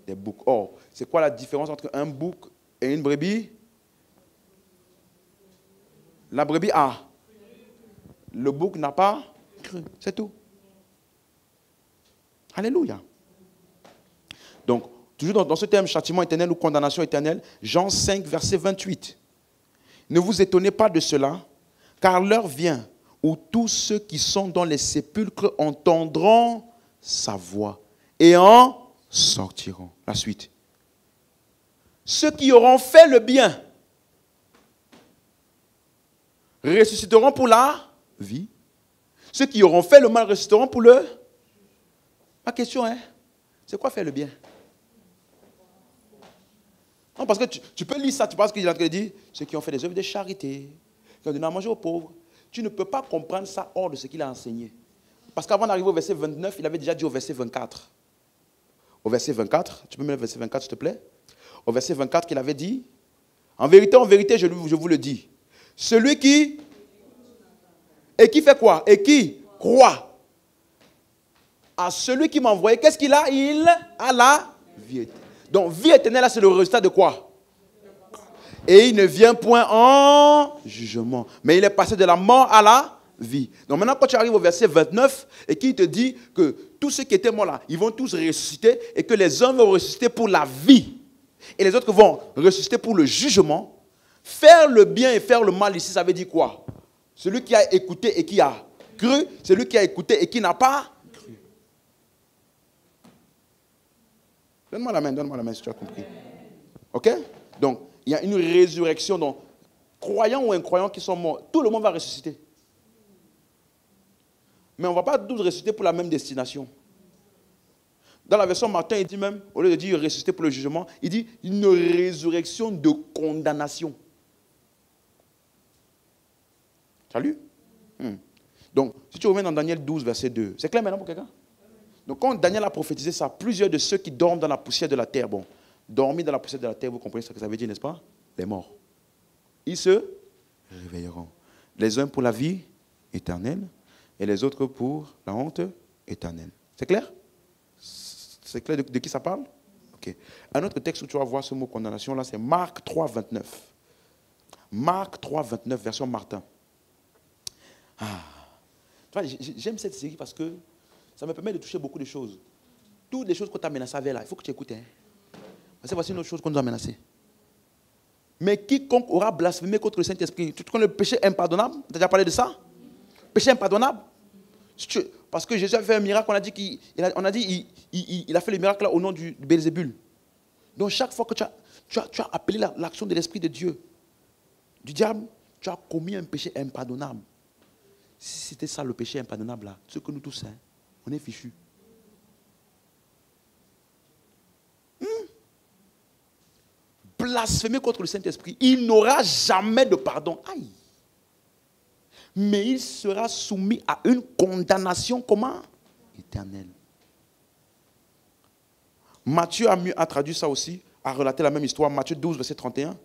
Des boucs. Or, c'est quoi la différence entre un bouc et une brebis? La brebis a. Le bouc n'a pas cru. C'est tout. Alléluia. Donc, toujours dans ce terme châtiment éternel ou condamnation éternelle, Jean 5, verset 28. Ne vous étonnez pas de cela, car l'heure vient où tous ceux qui sont dans les sépulcres entendront sa voix et en sortiront. La suite. Ceux qui auront fait le bien ressusciteront pour la vie. Ceux qui auront fait le mal ressusciteront pour le... Ma question est, c'est quoi faire le bien? Non, parce que tu peux lire ça, tu penses qu'il est en train de dire, ceux qui ont fait des œuvres de charité, qui ont donné à manger aux pauvres. Tu ne peux pas comprendre ça hors de ce qu'il a enseigné. Parce qu'avant d'arriver au verset 29, il avait déjà dit au verset 24. Au verset 24, tu peux me mettre le verset 24 s'il te plaît? Au verset 24 qu'il avait dit, en vérité, je vous le dis, celui qui... Et qui fait quoi? Et qui croit à celui qui m'a envoyé, qu'est-ce qu'il a? Il a la vie éternelle. Donc, vie éternelle, là, c'est le résultat de quoi? Et il ne vient point en jugement. Mais il est passé de la mort à la vie. Donc maintenant, quand tu arrives au verset 29, et qu'il te dit que tous ceux qui étaient morts là, ils vont tous ressusciter, et que les uns vont ressusciter pour la vie, et les autres vont ressusciter pour le jugement, faire le bien et faire le mal ici, ça veut dire quoi? Celui qui a écouté et qui a cru, celui qui a écouté et qui n'a pas cru. Donne-moi la main si tu as compris. Ok? Donc, il y a une résurrection. Donc, croyants ou incroyants qui sont morts, tout le monde va ressusciter. Mais on ne va pas tous ressusciter pour la même destination. Dans la version Martin, il dit même, au lieu de dire ressusciter pour le jugement, il dit une résurrection de condamnation. Tu as lu? Donc, si tu reviens dans Daniel 12, verset 2, c'est clair maintenant pour quelqu'un? Donc, quand Daniel a prophétisé ça, plusieurs de ceux qui dorment dans la poussière de la terre, bon, dormir dans la poussière de la terre, vous comprenez ce que ça veut dire, n'est-ce pas? Les morts. Ils se réveilleront. Les uns pour la vie éternelle et les autres pour la honte éternelle. C'est clair? C'est clair de qui ça parle? Ok. Un autre texte où tu vas voir ce mot condamnation, là, c'est Marc 3, 29. Marc 3, 29, version Martin. Tu vois, j'aime cette série parce que ça me permet de toucher beaucoup de choses. Toutes les choses qu'on t'a menacées avec là, il faut que tu écoutes. Parce que voici une autre chose qu'on nous a menacée. Mais quiconque aura blasphémé contre le Saint-Esprit, tu connais le péché impardonnable? Tu as déjà parlé de ça? Péché impardonnable? Parce que Jésus a fait un miracle, on a dit qu'il a fait le miracle là au nom du Belzébul. Donc chaque fois que tu as appelé l'action de l'Esprit de Dieu, du diable, tu as commis un péché impardonnable. Si c'était ça le péché impardonnable là, ce que nous tous, on est fichus. Blasphémer contre le Saint-Esprit, il n'aura jamais de pardon. Aïe. Mais il sera soumis à une condamnation, comment? Éternelle. Matthieu a traduit ça aussi, a relaté la même histoire, Matthieu 12, verset 31.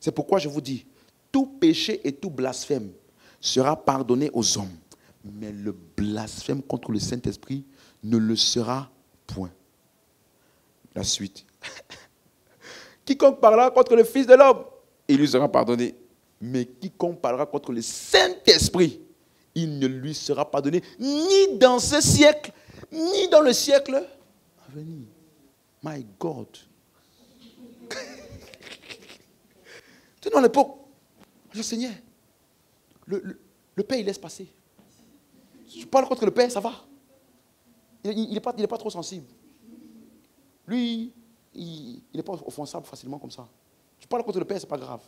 C'est pourquoi je vous dis, tout péché et tout blasphème sera pardonné aux hommes, mais le blasphème contre le Saint-Esprit ne le sera point. La suite. Quiconque parlera contre le Fils de l'homme, il lui sera pardonné. Mais quiconque parlera contre le Saint-Esprit, il ne lui sera pardonné ni dans ce siècle, ni dans le siècle à venir. My God. Tu sais, dans l'époque, j'enseignais. Le Père, il laisse passer. Si tu parles contre le Père, ça va. Il n'est pas trop sensible. Lui, il n'est pas offensable facilement comme ça. Tu parles contre le Père, ce n'est pas grave.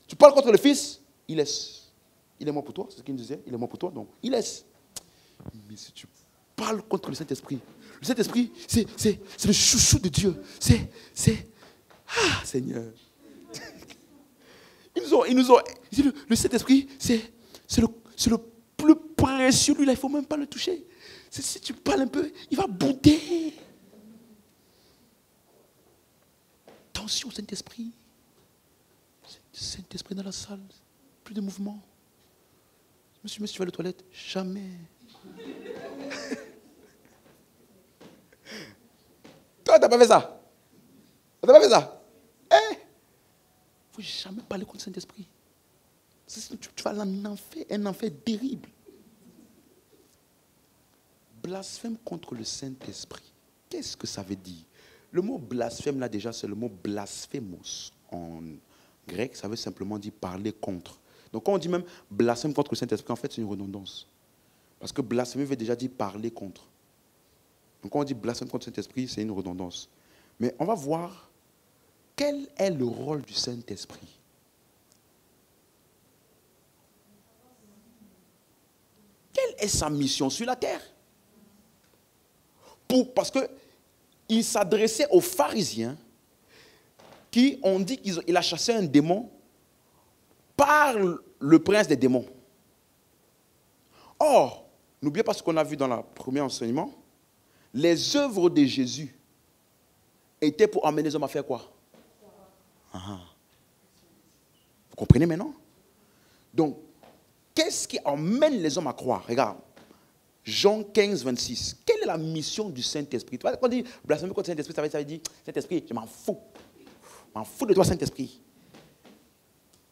Tu parles contre le Fils, il laisse. Il est mort pour toi, c'est ce qu'il nous disait. Il est mort pour toi, donc il laisse. Mais si tu parles contre le Saint-Esprit, c'est le chouchou de Dieu. Seigneur. Ils nous ont le Saint-Esprit, c'est le précieux, lui, là, il ne faut même pas le toucher. Si tu parles un peu, il va bouder. Attention, Saint-Esprit. Saint-Esprit dans la salle. Plus de mouvement. Monsieur, tu vas à la toilette? Jamais. Toi, tu n'as pas fait ça? Tu n'as pas fait ça? Il ne faut jamais parler contre le Saint-Esprit. Sinon, tu vas un enfer terrible. Blasphème contre le Saint-Esprit. Qu'est-ce que ça veut dire? Le mot blasphème, là, déjà, c'est le mot blasphémos. En grec, ça veut simplement dire parler contre. Donc, quand on dit même blasphème contre le Saint-Esprit, en fait, c'est une redondance. Parce que blasphémer veut déjà dire parler contre. Donc, quand on dit blasphème contre le Saint-Esprit, c'est une redondance. Mais on va voir quel est le rôle du Saint-Esprit. Quelle est sa mission sur la terre? Parce qu'il s'adressait aux pharisiens qui ont dit qu'il a chassé un démon par le prince des démons. Or, n'oubliez pas ce qu'on a vu dans le premier enseignement. Les œuvres de Jésus étaient pour amener les hommes à faire quoi? Vous comprenez maintenant? Donc, qu'est-ce qui emmène les hommes à croire? Regarde, Jean 15, 26. Quelle est la mission du Saint-Esprit? Quand on dit blasphème contre le Saint-Esprit, ça veut dire, Saint-Esprit, je m'en fous. Je m'en fous de toi, Saint-Esprit.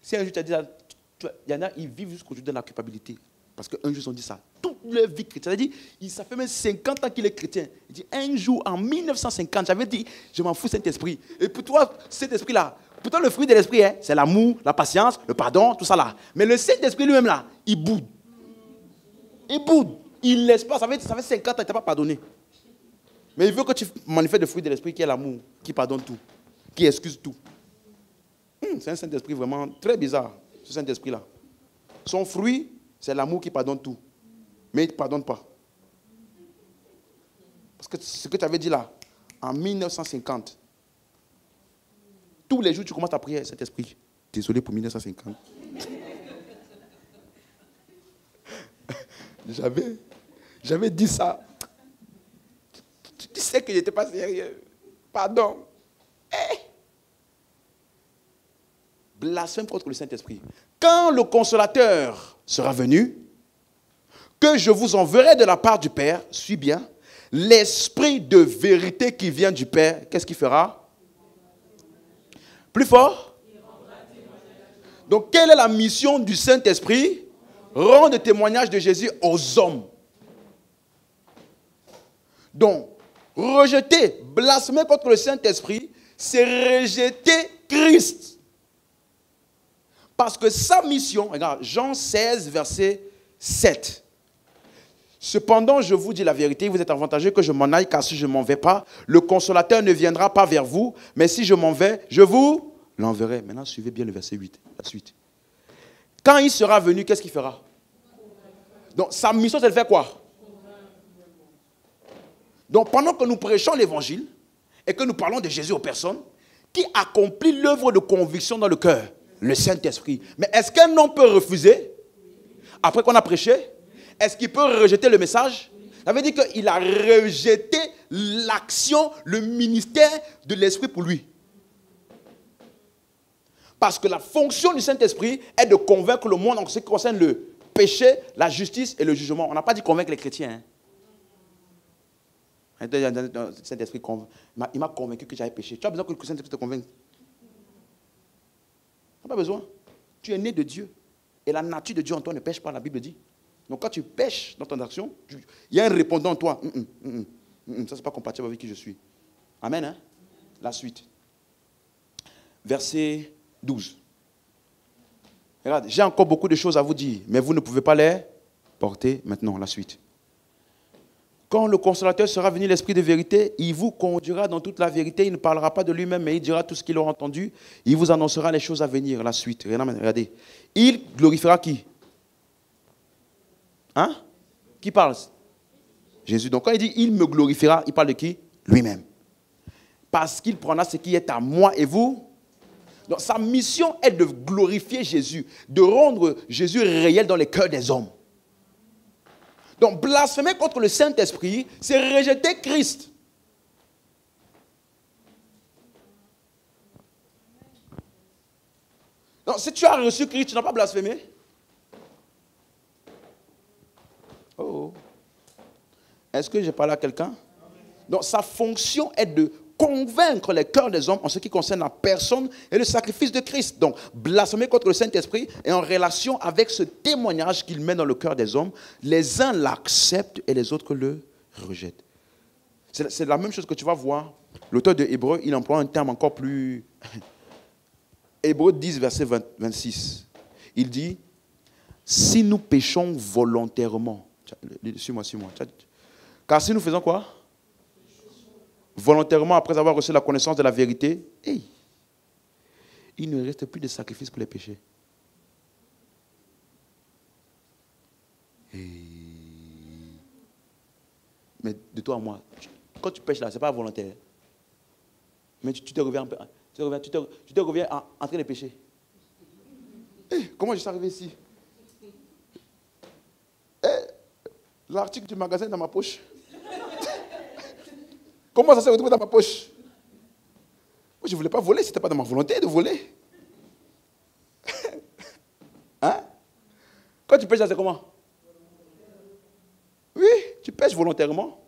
Si un jour tu as dit ça, il y en a, ils vivent jusqu'au jour de la culpabilité. Parce qu'un jour, ils ont dit ça. Toute leur vie chrétienne. C'est-à-dire, ça fait même 50 ans qu'il est chrétien. Il dit, un jour, en 1950, j'avais dit, je m'en fous, Saint-Esprit. Et pour toi, cet esprit-là, pourtant, le fruit de l'esprit, c'est l'amour, la patience, le pardon, tout ça là. Mais le Saint-Esprit lui-même, là, il boude. Il boude. Il ne laisse pas. Ça fait 50 ans qu'il ne t'a pas pardonné. Mais il veut que tu manifestes le fruit de l'esprit qui est l'amour, qui pardonne tout, qui excuse tout. C'est un Saint-Esprit vraiment très bizarre, ce Saint-Esprit-là. Son fruit, c'est l'amour qui pardonne tout. Mais il ne pardonne pas. Parce que ce que tu avais dit là, en 1950, tous les jours, tu commences à prier, Saint-Esprit. Désolé pour 1950. J'avais dit ça. Tu sais que je n'étais pas sérieux. Pardon. Blasphème contre le Saint-Esprit. Quand le consolateur sera venu, que je vous enverrai de la part du Père, suis bien, l'esprit de vérité qui vient du Père, qu'est-ce qu'il fera? Plus fort? Donc, quelle est la mission du Saint-Esprit? Rendre témoignage de Jésus aux hommes. Donc, rejeter, blasphémer contre le Saint-Esprit, c'est rejeter Christ. Parce que sa mission, regarde, Jean 16, verset 7. Cependant, je vous dis la vérité, vous êtes avantageux que je m'en aille, car si je ne m'en vais pas, le consolateur ne viendra pas vers vous, mais si je m'en vais, je vous l'enverrai. Maintenant, suivez bien le verset 8, la suite. Quand il sera venu, qu'est-ce qu'il fera? Donc, sa mission, c'est de faire quoi? Donc, pendant que nous prêchons l'évangile et que nous parlons de Jésus aux personnes, qui accomplit l'œuvre de conviction dans le cœur? Le Saint-Esprit. Mais est-ce qu'un homme peut refuser après qu'on a prêché? Est-ce qu'il peut rejeter le message? Ça veut dire qu'il a rejeté l'action, le ministère de l'Esprit pour lui. Parce que la fonction du Saint-Esprit est de convaincre le monde en ce qui concerne le péché, la justice et le jugement. On n'a pas dit convaincre les chrétiens. Le Saint-Esprit, il m'a convaincu que j'avais péché. Tu as besoin que le Saint-Esprit te convainque? Tu n'as pas besoin. Tu es né de Dieu. Et la nature de Dieu en toi ne pêche pas, la Bible dit. Donc quand tu pêches dans ton action, il y a un répondant en toi. Ça, ce n'est pas compatible avec qui je suis. Amen. Hein? La suite. Verset 12. Regarde, j'ai encore beaucoup de choses à vous dire, mais vous ne pouvez pas les porter maintenant. La suite. Quand le consolateur sera venu, l'esprit de vérité, il vous conduira dans toute la vérité. Il ne parlera pas de lui-même, mais il dira tout ce qu'il aura entendu. Il vous annoncera les choses à venir. La suite. Regardez. Il glorifiera qui? Hein? Qui parle? Jésus. Donc quand il dit il me glorifiera, il parle de qui? Lui-même. Parce qu'il prendra ce qui est à moi et vous. Donc sa mission est de glorifier Jésus, de rendre Jésus réel dans les cœurs des hommes. Donc, blasphémer contre le Saint-Esprit, c'est rejeter Christ. Donc, si tu as reçu Christ, tu n'as pas blasphémé. Oh. Est-ce que j'ai parlé à quelqu'un? Donc, sa fonction est de convaincre les cœurs des hommes en ce qui concerne la personne et le sacrifice de Christ. Donc, blasphémer contre le Saint-Esprit est en relation avec ce témoignage qu'il met dans le cœur des hommes. Les uns l'acceptent et les autres le rejettent. C'est la même chose que tu vas voir. L'auteur de Hébreux, il emploie un terme encore plus... Hébreux 10, verset 26. Il dit, si nous péchons volontairement, suis-moi. Car si nous faisons quoi? Volontairement, après avoir reçu la connaissance de la vérité, il ne reste plus de sacrifice pour les péchés. Mais de toi à moi, quand tu pêches là, ce n'est pas volontaire. Mais tu te reviens en train de pécher. Comment je suis arrivé ici? L'article du magasin est dans ma poche. Comment ça s'est retrouvé dans ma poche? Moi, je ne voulais pas voler, ce n'était pas dans ma volonté de voler. Hein? Quand tu pêches, c'est comment? Oui, tu pêches volontairement.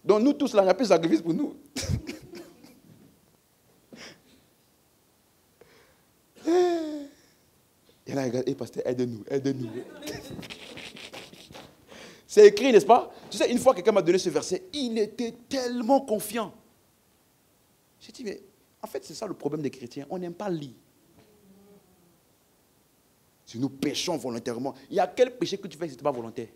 Donc nous tous là, il n'y a plus de sacrifice pour nous. Et là, regarde, pasteur, aide-nous. C'est écrit, n'est-ce pas? Tu sais, une fois quelqu'un m'a donné ce verset, il était tellement confiant. J'ai dit, mais en fait, c'est ça le problème des chrétiens. On n'aime pas lire. Si nous péchons volontairement, il y a quel péché que tu fais si ce n'était pas volontaire?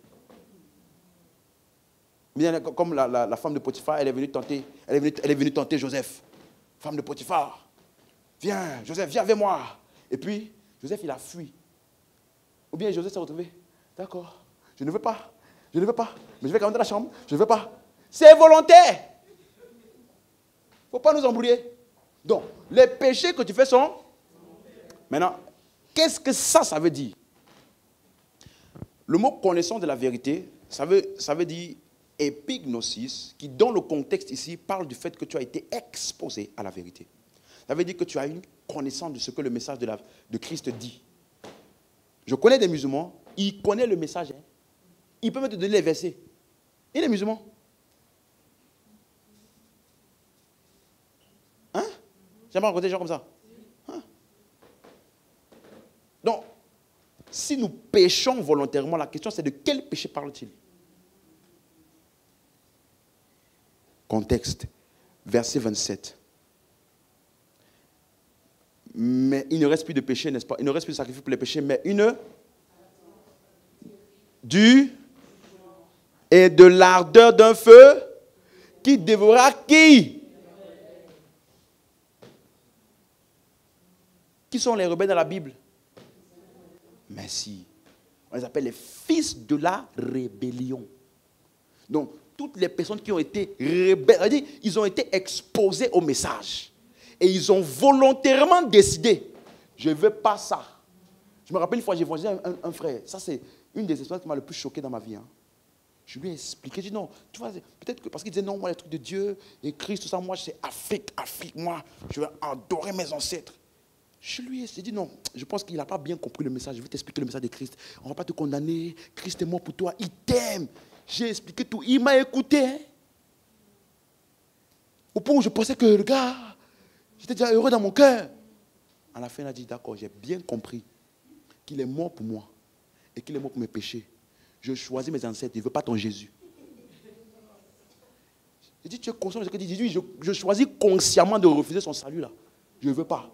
Mais comme la femme de Potiphar, elle est venue tenter Joseph. Femme de Potiphar, viens, Joseph, viens avec moi. Et puis, Joseph, il a fui. Ou bien Joseph s'est retrouvé. D'accord, je ne veux pas. Mais je vais quand même dans la chambre. Je ne veux pas. C'est volontaire. Il ne faut pas nous embrouiller. Donc, les péchés que tu fais sont... Maintenant, qu'est-ce que ça veut dire? Le mot connaissance de la vérité, ça veut dire épignosis, qui dans le contexte ici parle du fait que tu as été exposé à la vérité. Ça veut dire que tu as une connaissance de ce que le message de Christ dit. Je connais des musulmans, ils connaissent le message. Il peut me te donner les versets. Il est musulman. Hein? J'aime pas rencontrer des gens comme ça. Hein? Donc, si nous péchons volontairement, la question c'est de quel péché parle-t-il? Contexte, verset 27. Mais il ne reste plus de péché, n'est-ce pas? Il ne reste plus de sacrifice pour les péchés, mais et de l'ardeur d'un feu qui dévorera qui? Qui sont les rebelles dans la Bible? Merci. On les appelle les fils de la rébellion. Donc, toutes les personnes qui ont été rebelles, ils ont été exposés au message. Et ils ont volontairement décidé, je ne veux pas ça. Je me rappelle une fois, j'ai évangélisé un frère. Ça, c'est une des expériences qui m'a le plus choqué dans ma vie. Je lui ai expliqué, j'ai dit non, tu vois, peut-être que parce qu'il disait non, moi les trucs de Dieu, et Christ, tout ça, moi c'est Afrique, moi, je vais adorer mes ancêtres. Je lui ai dit non, je pense qu'il n'a pas bien compris le message, je vais t'expliquer le message de Christ. On ne va pas te condamner, Christ est mort pour toi, il t'aime. J'ai expliqué tout, il m'a écouté. Au point où je pensais que le gars, j'étais déjà heureux dans mon cœur. À la fin, il a dit d'accord, j'ai bien compris qu'il est mort pour moi et qu'il est mort pour mes péchés. Je choisis mes ancêtres, je ne veux pas ton Jésus. J'ai dit, tu es conscient de ce que tu dis? Oui, je choisis consciemment de refuser son salut là. Je ne veux pas.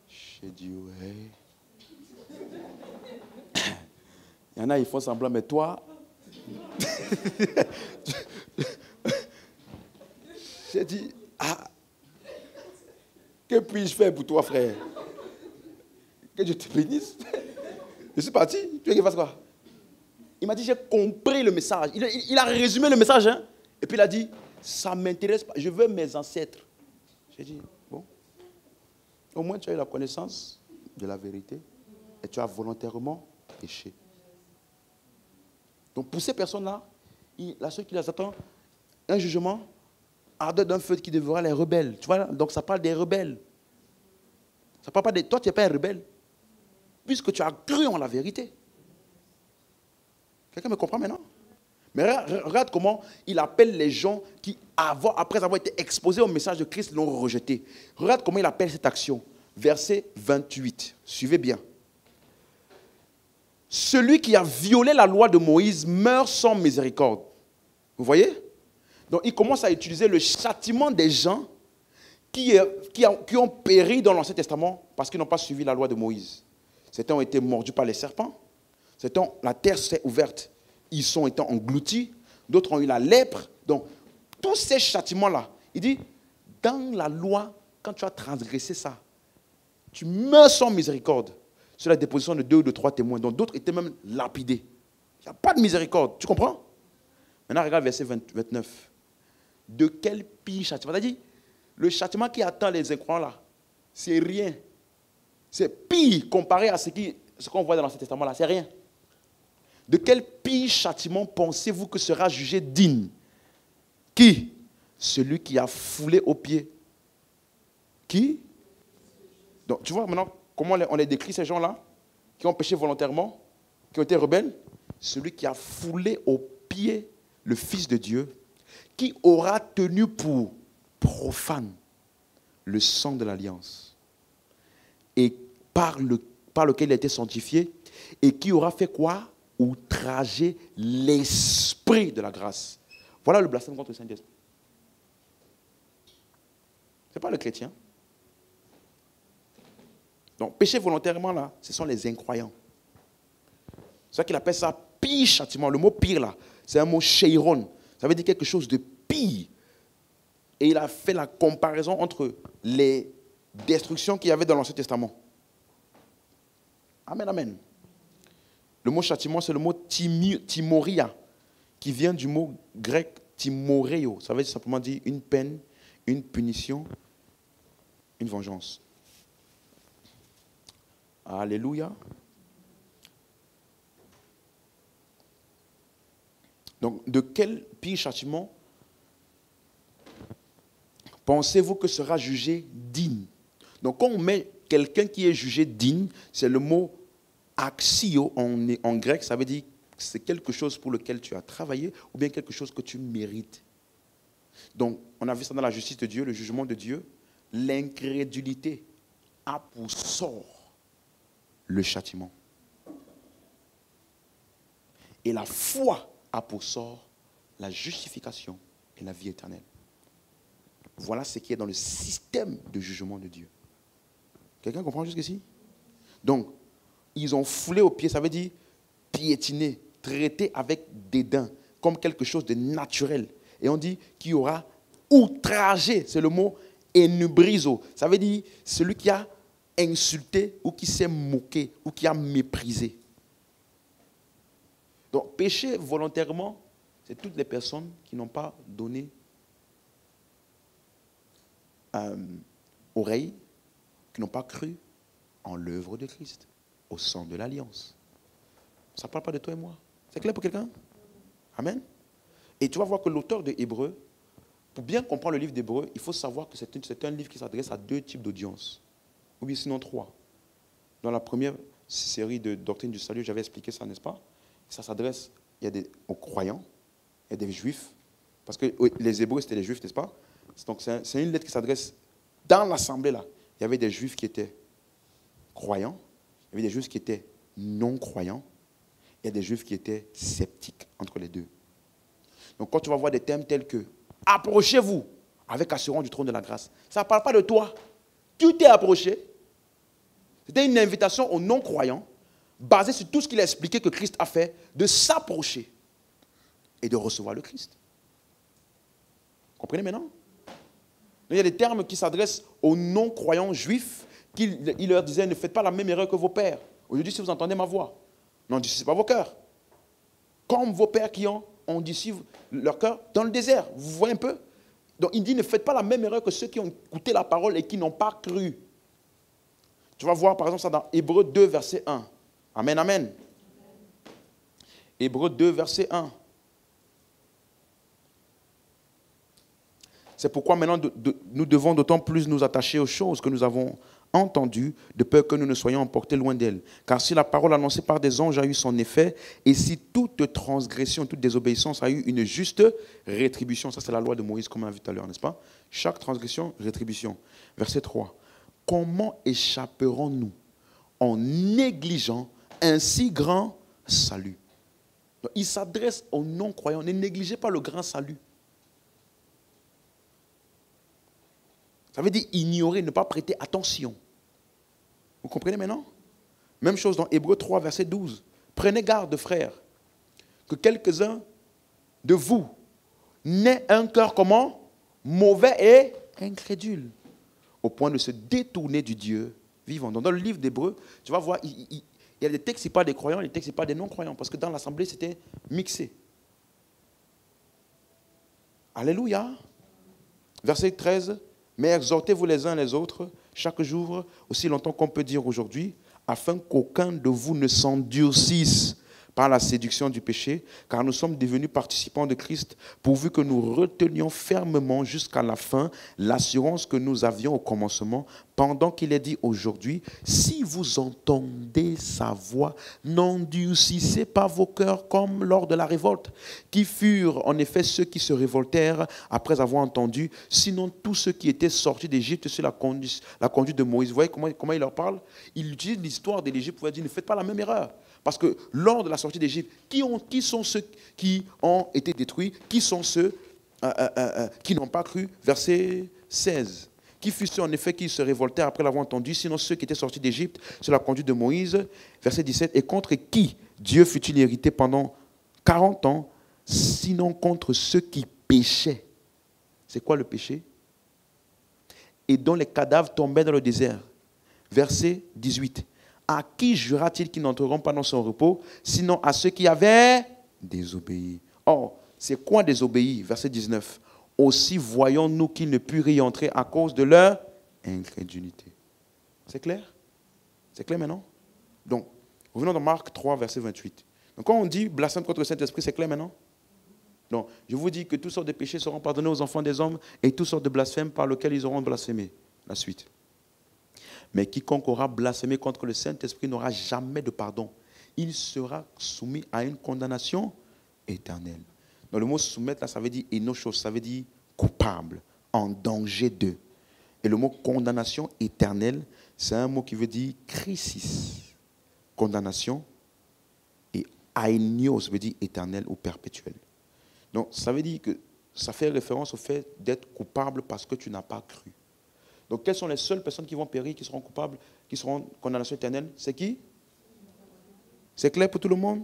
J'ai dit, ouais. Il y en a, ils font semblant, mais toi... J'ai dit, que puis-je faire pour toi, frère? Que Dieu te bénisse. Je suis parti. Tu veux qu'il fasse quoi? Il m'a dit, j'ai compris le message. Il a résumé le message. Et puis il a dit, ça ne m'intéresse pas. Je veux mes ancêtres. J'ai dit, bon. Au moins tu as eu la connaissance de la vérité et tu as volontairement péché. Donc pour ces personnes-là, la seule qui les attend, un jugement, ardeur d'un feu qui dévorera les rebelles. Tu vois, donc ça parle des rebelles. Ça parle pas de toi, tu n'es pas un rebelle. Puisque tu as cru en la vérité. Quelqu'un me comprend maintenant? Mais regarde comment il appelle les gens qui, après avoir été exposés au message de Christ, l'ont rejeté. Regarde comment il appelle cette action. Verset 28. Suivez bien. Celui qui a violé la loi de Moïse meurt sans miséricorde. Vous voyez? Donc il commence à utiliser le châtiment des gens qui ont péri dans l'Ancien Testament parce qu'ils n'ont pas suivi la loi de Moïse. Certains ont été mordus par les serpents. Certains, la terre s'est ouverte. Ils sont été engloutis. D'autres ont eu la lèpre. Donc, tous ces châtiments-là, il dit, dans la loi, quand tu as transgressé ça, tu meurs sans miséricorde. C'est la déposition de 2 ou de 3 témoins. Donc, d'autres étaient même lapidés. Il n'y a pas de miséricorde. Tu comprends? Maintenant, regarde verset 29. De quel pire châtiment? C'est-à-dire, le châtiment qui attend les incroyants là, c'est rien. C'est pire comparé à ce qu'on voit dans l'Ancien Testament là. C'est rien. De quel pire châtiment pensez-vous que sera jugé digne? Qui? Celui qui a foulé aux pieds. Qui? Donc, tu vois maintenant comment on les décrit, ces gens-là, qui ont péché volontairement, qui ont été rebelles? Celui qui a foulé aux pieds le Fils de Dieu, qui aura tenu pour profane le sang de l'alliance, et par lequel il a été sanctifié, et qui aura fait quoi? Outrager l'esprit de la grâce. Voilà le blasphème contre le Saint-Esprit. Ce n'est pas le chrétien. Donc, péché volontairement, là, ce sont les incroyants. C'est ça qu'il appelle ça pire châtiment. Le mot pire, là, c'est un mot sheiron. Ça veut dire quelque chose de pire. Et il a fait la comparaison entre les destructions qu'il y avait dans l'Ancien Testament. Amen, amen. Le mot châtiment, c'est le mot timoria, qui vient du mot grec timoreo. Ça veut simplement dire une peine, une punition, une vengeance. Alléluia. Donc, de quel pire châtiment pensez-vous que sera jugé digne? Donc, quand on met quelqu'un qui est jugé digne, c'est le mot axio en grec, ça veut dire que c'est quelque chose pour lequel tu as travaillé ou bien quelque chose que tu mérites. Donc, on a vu ça dans la justice de Dieu, le jugement de Dieu. L'incrédulité a pour sort le châtiment. Et la foi a pour sort la justification et la vie éternelle. Voilà ce qui est dans le système de jugement de Dieu. Quelqu'un comprend jusqu'ici? Donc, ils ont foulé aux pieds, ça veut dire piétiner, traiter avec dédain, comme quelque chose de naturel. Et on dit qu'il y aura outragé, c'est le mot enubrizo. Ça veut dire celui qui a insulté ou qui s'est moqué ou qui a méprisé. Donc, pécher volontairement, c'est toutes les personnes qui n'ont pas donné oreille, qui n'ont pas cru en l'œuvre de Christ, au sang de l'alliance. Ça ne parle pas de toi et moi. C'est clair pour quelqu'un? Amen. Et tu vas voir que l'auteur de Hébreux, pour bien comprendre le livre d'Hébreux, il faut savoir que c'est un livre qui s'adresse à 2 types d'audience, ou bien sinon 3. Dans la première série de Doctrine du Salut, j'avais expliqué ça, n'est-ce pas? Ça s'adresse aux croyants, il y a des juifs, parce que les Hébreux, c'était les juifs, n'est-ce pas? Donc c'est une lettre qui s'adresse dans l'assemblée là. Il y avait des juifs qui étaient croyants, il y avait des juifs qui étaient non-croyants, il y a des juifs qui étaient sceptiques entre les deux. Donc quand tu vas voir des thèmes tels que « Approchez-vous avec assurance du trône de la grâce », ça ne parle pas de toi. Tu t'es approché. C'était une invitation aux non-croyants, basée sur tout ce qu'il a expliqué que Christ a fait, de s'approcher et de recevoir le Christ. Comprenez maintenant? Il y a des termes qui s'adressent aux non-croyants juifs, il leur disait, ne faites pas la même erreur que vos pères. Aujourd'hui, si vous entendez ma voix, n'endurcissez pas vos cœurs. Comme vos pères qui ont endurci leur cœur dans le désert. Vous voyez un peu? Donc il dit, ne faites pas la même erreur que ceux qui ont écouté la parole et qui n'ont pas cru. Tu vas voir par exemple ça dans Hébreux 2, verset 1. Amen, amen. Hébreux 2, verset 1. C'est pourquoi maintenant nous devons d'autant plus nous attacher aux choses que nous avons entendues, de peur que nous ne soyons emportés loin d'elles. Car si la parole annoncée par des anges a eu son effet, et si toute transgression, toute désobéissance a eu une juste rétribution, ça c'est la loi de Moïse comme on a vu tout à l'heure, n'est-ce pas? Chaque transgression, rétribution. Verset 3. Comment échapperons-nous en négligeant un si grand salut? Donc, il s'adresse aux non-croyants. Ne négligez pas le grand salut. Ça veut dire ignorer, ne pas prêter attention. Vous comprenez maintenant? Même chose dans Hébreux 3, verset 12. Prenez garde, frères, que quelques-uns de vous n'aient un cœur comment? Mauvais et incrédule, au point de se détourner du Dieu vivant. Donc, dans le livre d'Hébreux, tu vas voir, il y a des textes, ce n'est pas des croyants, les textes, ce n'est pas des non-croyants, parce que dans l'assemblée, c'était mixé. Alléluia. Verset 13. Mais exhortez-vous les uns les autres, chaque jour, aussi longtemps qu'on peut dire aujourd'hui, afin qu'aucun de vous ne s'endurcisse par la séduction du péché, car nous sommes devenus participants de Christ, pourvu que nous retenions fermement jusqu'à la fin l'assurance que nous avions au commencement, pendant qu'il est dit aujourd'hui, si vous entendez sa voix, n'endurcissez pas vos cœurs comme lors de la révolte, qui furent en effet ceux qui se révoltèrent après avoir entendu, sinon tous ceux qui étaient sortis d'Égypte sur la conduite de Moïse. Vous voyez comment il leur parle? Il utilise l'histoire de l'Égypte pour dire, ne faites pas la même erreur. Parce que lors de la sortie d'Égypte, qui sont ceux qui ont été détruits? Qui sont ceux qui n'ont pas cru? Verset 16. Qui fut ceux en effet qui se révoltèrent après l'avoir entendu, sinon ceux qui étaient sortis d'Égypte sur la conduite de Moïse? Verset 17. Et contre qui Dieu fut-il irrité pendant 40 ans, sinon contre ceux qui péchaient? C'est quoi le péché? Et dont les cadavres tombaient dans le désert. Verset 18. À qui jura-t-il qu'ils n'entreront pas dans son repos, sinon à ceux qui avaient désobéi? Or, c'est quoi désobéir? Verset 19. Aussi voyons-nous qu'ils ne purent y entrer à cause de leur incrédulité. C'est clair? C'est clair maintenant? Donc, revenons dans Marc 3, verset 28. Donc, quand on dit blasphème contre le Saint-Esprit, c'est clair maintenant? Donc, je vous dis que toutes sortes de péchés seront pardonnés aux enfants des hommes et toutes sortes de blasphèmes par lesquels ils auront blasphémé. La suite. Mais quiconque aura blasphémé contre le Saint-Esprit n'aura jamais de pardon. Il sera soumis à une condamnation éternelle. Donc le mot soumettre, là, ça veut dire énochos, ça veut dire coupable, en danger de. Et le mot condamnation éternelle, c'est un mot qui veut dire crisis. Condamnation. Et ainios veut dire éternel ou perpétuel. Donc ça veut dire que ça fait référence au fait d'être coupable parce que tu n'as pas cru. Donc, quelles sont les seules personnes qui vont périr, qui seront coupables, qui seront en condamnation éternelle? C'est qui? C'est clair pour tout le monde?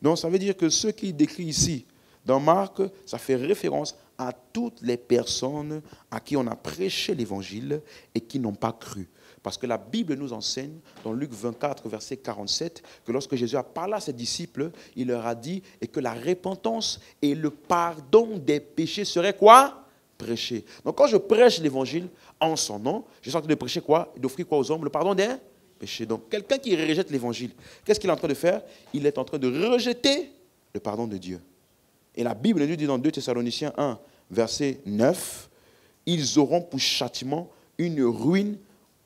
Donc, ça veut dire que ce qui décrit ici, dans Marc, ça fait référence à toutes les personnes à qui on a prêché l'évangile et qui n'ont pas cru. Parce que la Bible nous enseigne, dans Luc 24, verset 47, que lorsque Jésus a parlé à ses disciples, il leur a dit et que la repentance et le pardon des péchés seraient quoi? Prêcher. Donc quand je prêche l'évangile en son nom, je suis en train de prêcher quoi? D'offrir quoi aux hommes? Le pardon des péchés. Donc quelqu'un qui rejette l'évangile, qu'est-ce qu'il est en train de faire? Il est en train de rejeter le pardon de Dieu. Et la Bible nous dit dans 2 Thessaloniciens 1, verset 9, ils auront pour châtiment une ruine,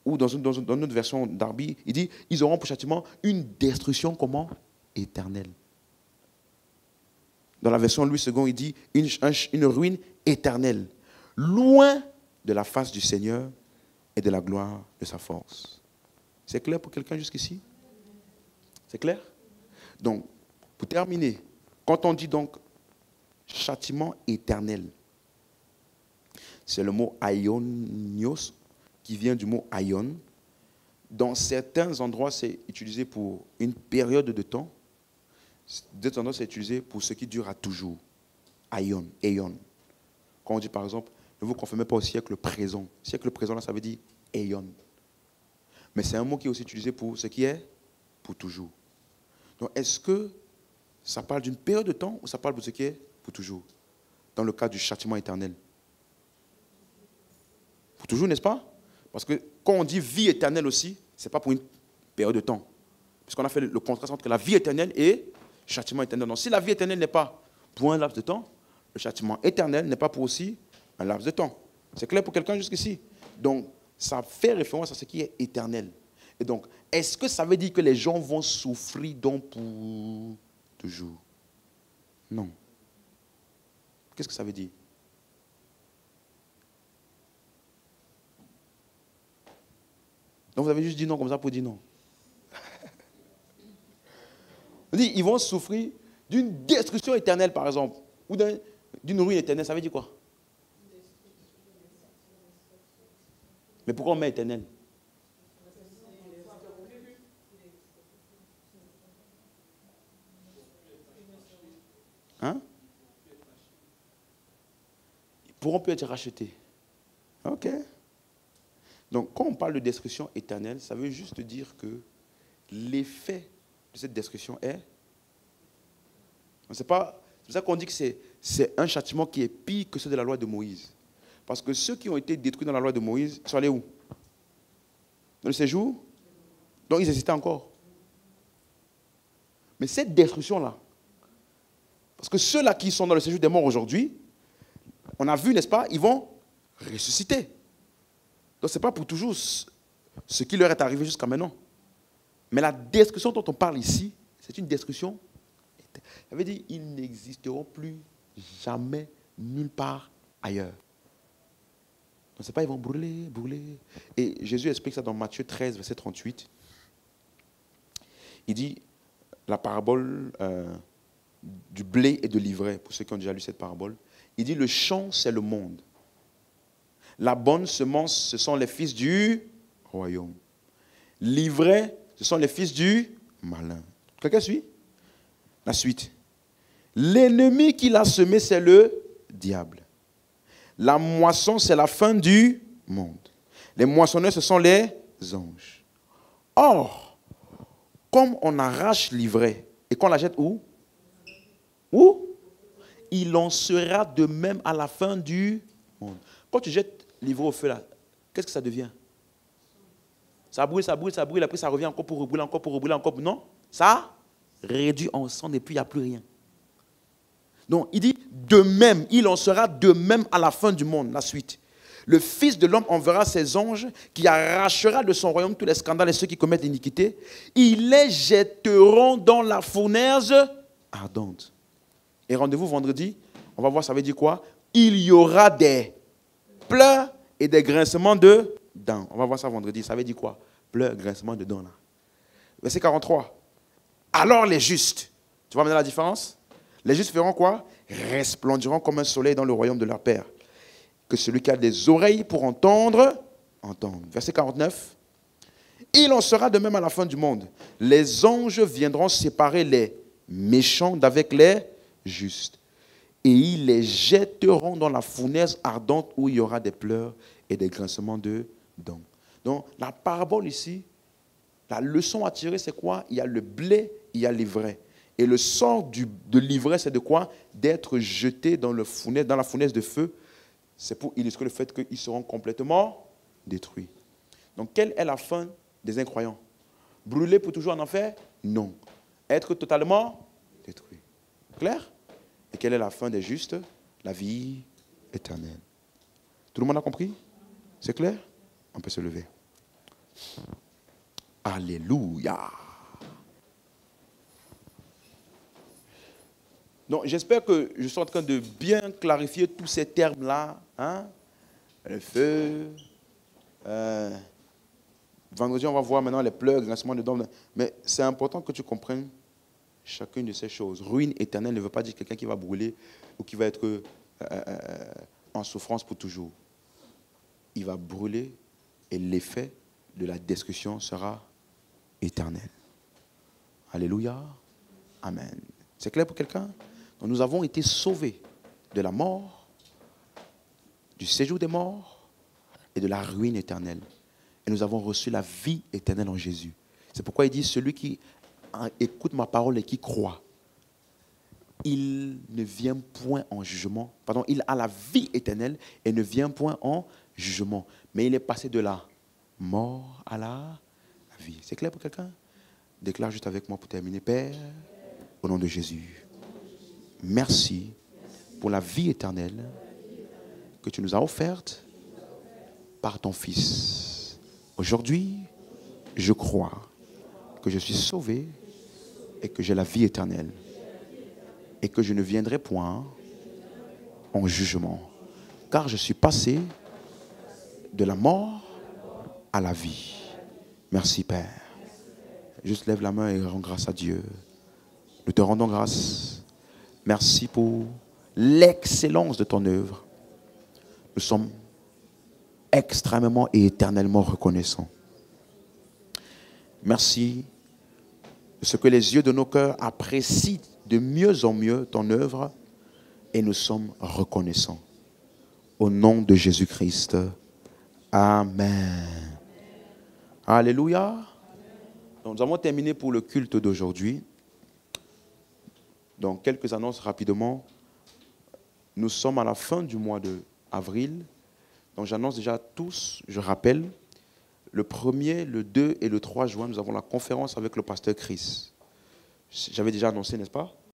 ou dans une autre version d'Arby, il dit, ils auront pour châtiment une destruction comment? Éternelle. Dans la version Louis II, il dit une ruine éternelle, loin de la face du Seigneur et de la gloire de sa force. C'est clair pour quelqu'un jusqu'ici? C'est clair? Donc, pour terminer, quand on dit donc châtiment éternel, c'est le mot aionios qui vient du mot aion. Dans certains endroits, c'est utilisé pour une période de temps. D'autres endroits, c'est utilisé pour ce qui dure à toujours. Aion, aion. Quand on dit par exemple, ne vous conformez pas au siècle présent. Siècle présent, là, ça veut dire aion. Mais c'est un mot qui est aussi utilisé pour ce qui est pour toujours. Donc, est-ce que ça parle d'une période de temps ou ça parle pour ce qui est pour toujours? Dans le cas du châtiment éternel. Pour toujours, n'est-ce pas? Parce que quand on dit vie éternelle aussi, ce n'est pas pour une période de temps. Puisqu'on a fait le contraste entre la vie éternelle et châtiment éternel. Donc si la vie éternelle n'est pas pour un laps de temps, le châtiment éternel n'est pas pour aussi un laps de temps. C'est clair pour quelqu'un jusqu'ici? Donc, ça fait référence à ce qui est éternel. Et donc, est-ce que ça veut dire que les gens vont souffrir donc pour toujours? Non. Qu'est-ce que ça veut dire? Donc, vous avez juste dit non comme ça pour dire non. On dit, ils vont souffrir d'une destruction éternelle, par exemple, ou d'une ruine éternelle. Ça veut dire quoi? Mais pourquoi on met éternel? Hein? Ils pourront plus être rachetés. Ok. Donc, quand on parle de destruction éternelle, ça veut juste dire que l'effet de cette destruction est... C'est pour ça qu'on dit que c'est un châtiment qui est pire que ceux de la loi de Moïse. Parce que ceux qui ont été détruits dans la loi de Moïse, ils sont allés où? Dans le séjour? Donc ils existaient encore. Mais cette destruction-là, parce que ceux-là qui sont dans le séjour des morts aujourd'hui, on a vu, n'est-ce pas, ils vont ressusciter. Donc ce n'est pas pour toujours ce qui leur est arrivé jusqu'à maintenant. Mais la destruction dont on parle ici, c'est une destruction. Ça veut dire qu'ils n'existeront plus jamais nulle part ailleurs. Donc ce n'est pas ils vont brûler, brûler. Et Jésus explique ça dans Matthieu 13, verset 38. Il dit la parabole du blé et de l'ivraie, pour ceux qui ont déjà lu cette parabole. Il dit le champ, c'est le monde. La bonne semence, ce sont les fils du royaume. L'ivraie, ce sont les fils du malin. Quelqu'un suit? La suite. L'ennemi qui l'a semé, c'est le diable. La moisson, c'est la fin du monde. Les moissonneurs, ce sont les anges. Or, comme on arrache l'ivraie et qu'on la jette où? Où? Il en sera de même à la fin du monde. Quand tu jettes l'ivraie au feu, là, qu'est-ce que ça devient? Ça brûle, ça brûle, ça brûle, après ça revient encore pour rebrûler, encore pour rebrûler, encore. Non? Ça réduit en cendres et puis il n'y a plus rien. Donc, il dit de même, il en sera de même à la fin du monde. La suite. Le Fils de l'homme enverra ses anges qui arrachera de son royaume tous les scandales et ceux qui commettent l'iniquité. Ils les jetteront dans la fournaise ardente. Et rendez-vous vendredi, on va voir ça veut dire quoi? Il y aura des pleurs et des grincements de dents. On va voir ça vendredi. Ça veut dire quoi? Pleurs, grincements de dents là. Verset 43. Alors les justes, tu vois maintenant la différence? Les justes feront quoi? Resplendiront comme un soleil dans le royaume de leur Père. Que celui qui a des oreilles pour entendre, entende. Verset 49. Il en sera de même à la fin du monde. Les anges viendront séparer les méchants d'avec les justes. Et ils les jetteront dans la fournaise ardente où il y aura des pleurs et des grincements de dents. Donc, la parabole ici, la leçon à tirer, c'est quoi? Il y a le blé, il y a l'ivraie. Et le sort de l'ivraie, c'est de quoi? D'être jeté dans la fournaise de feu. C'est pour illustrer le fait qu'ils seront complètement détruits. Donc, quelle est la fin des incroyants? Brûler pour toujours en enfer? Non. Être totalement détruit. Clair? Et quelle est la fin des justes? La vie éternelle. Tout le monde a compris? C'est clair? On peut se lever. Alléluia. Donc, j'espère que je suis en train de bien clarifier tous ces termes-là. Hein? Le feu. Vendredi, on va voir maintenant les pleurs, grincements de dents. Mais c'est important que tu comprennes chacune de ces choses. Ruine éternelle ne veut pas dire quelqu'un qui va brûler ou qui va être en souffrance pour toujours. Il va brûler et l'effet de la destruction sera éternel. Alléluia. Amen. C'est clair pour quelqu'un? Donc nous avons été sauvés de la mort, du séjour des morts et de la ruine éternelle. Et nous avons reçu la vie éternelle en Jésus. C'est pourquoi il dit, celui qui écoute ma parole et qui croit, il ne vient point en jugement. Pardon, il a la vie éternelle et ne vient point en jugement. Mais il est passé de la mort à la vie. C'est clair pour quelqu'un? Déclare juste avec moi pour terminer. Père, Au nom de Jésus. Merci pour la vie éternelle que tu nous as offerte par ton Fils. Aujourd'hui, je crois que je suis sauvé et que j'ai la vie éternelle et que je ne viendrai point en jugement, car je suis passé de la mort à la vie. Merci Père. Juste lève la main et rends grâce à Dieu. Nous te rendons grâce. Merci pour l'excellence de ton œuvre. Nous sommes extrêmement et éternellement reconnaissants. Merci de ce que les yeux de nos cœurs apprécient de mieux en mieux ton œuvre et nous sommes reconnaissants. Au nom de Jésus-Christ. Amen. Alléluia. Donc, nous avons terminé pour le culte d'aujourd'hui. Donc, quelques annonces rapidement. Nous sommes à la fin du mois d'avril. Donc, j'annonce déjà à tous, je rappelle, le 1er, le 2 et le 3 juin, nous avons la conférence avec le pasteur Chris. J'avais déjà annoncé, n'est-ce pas?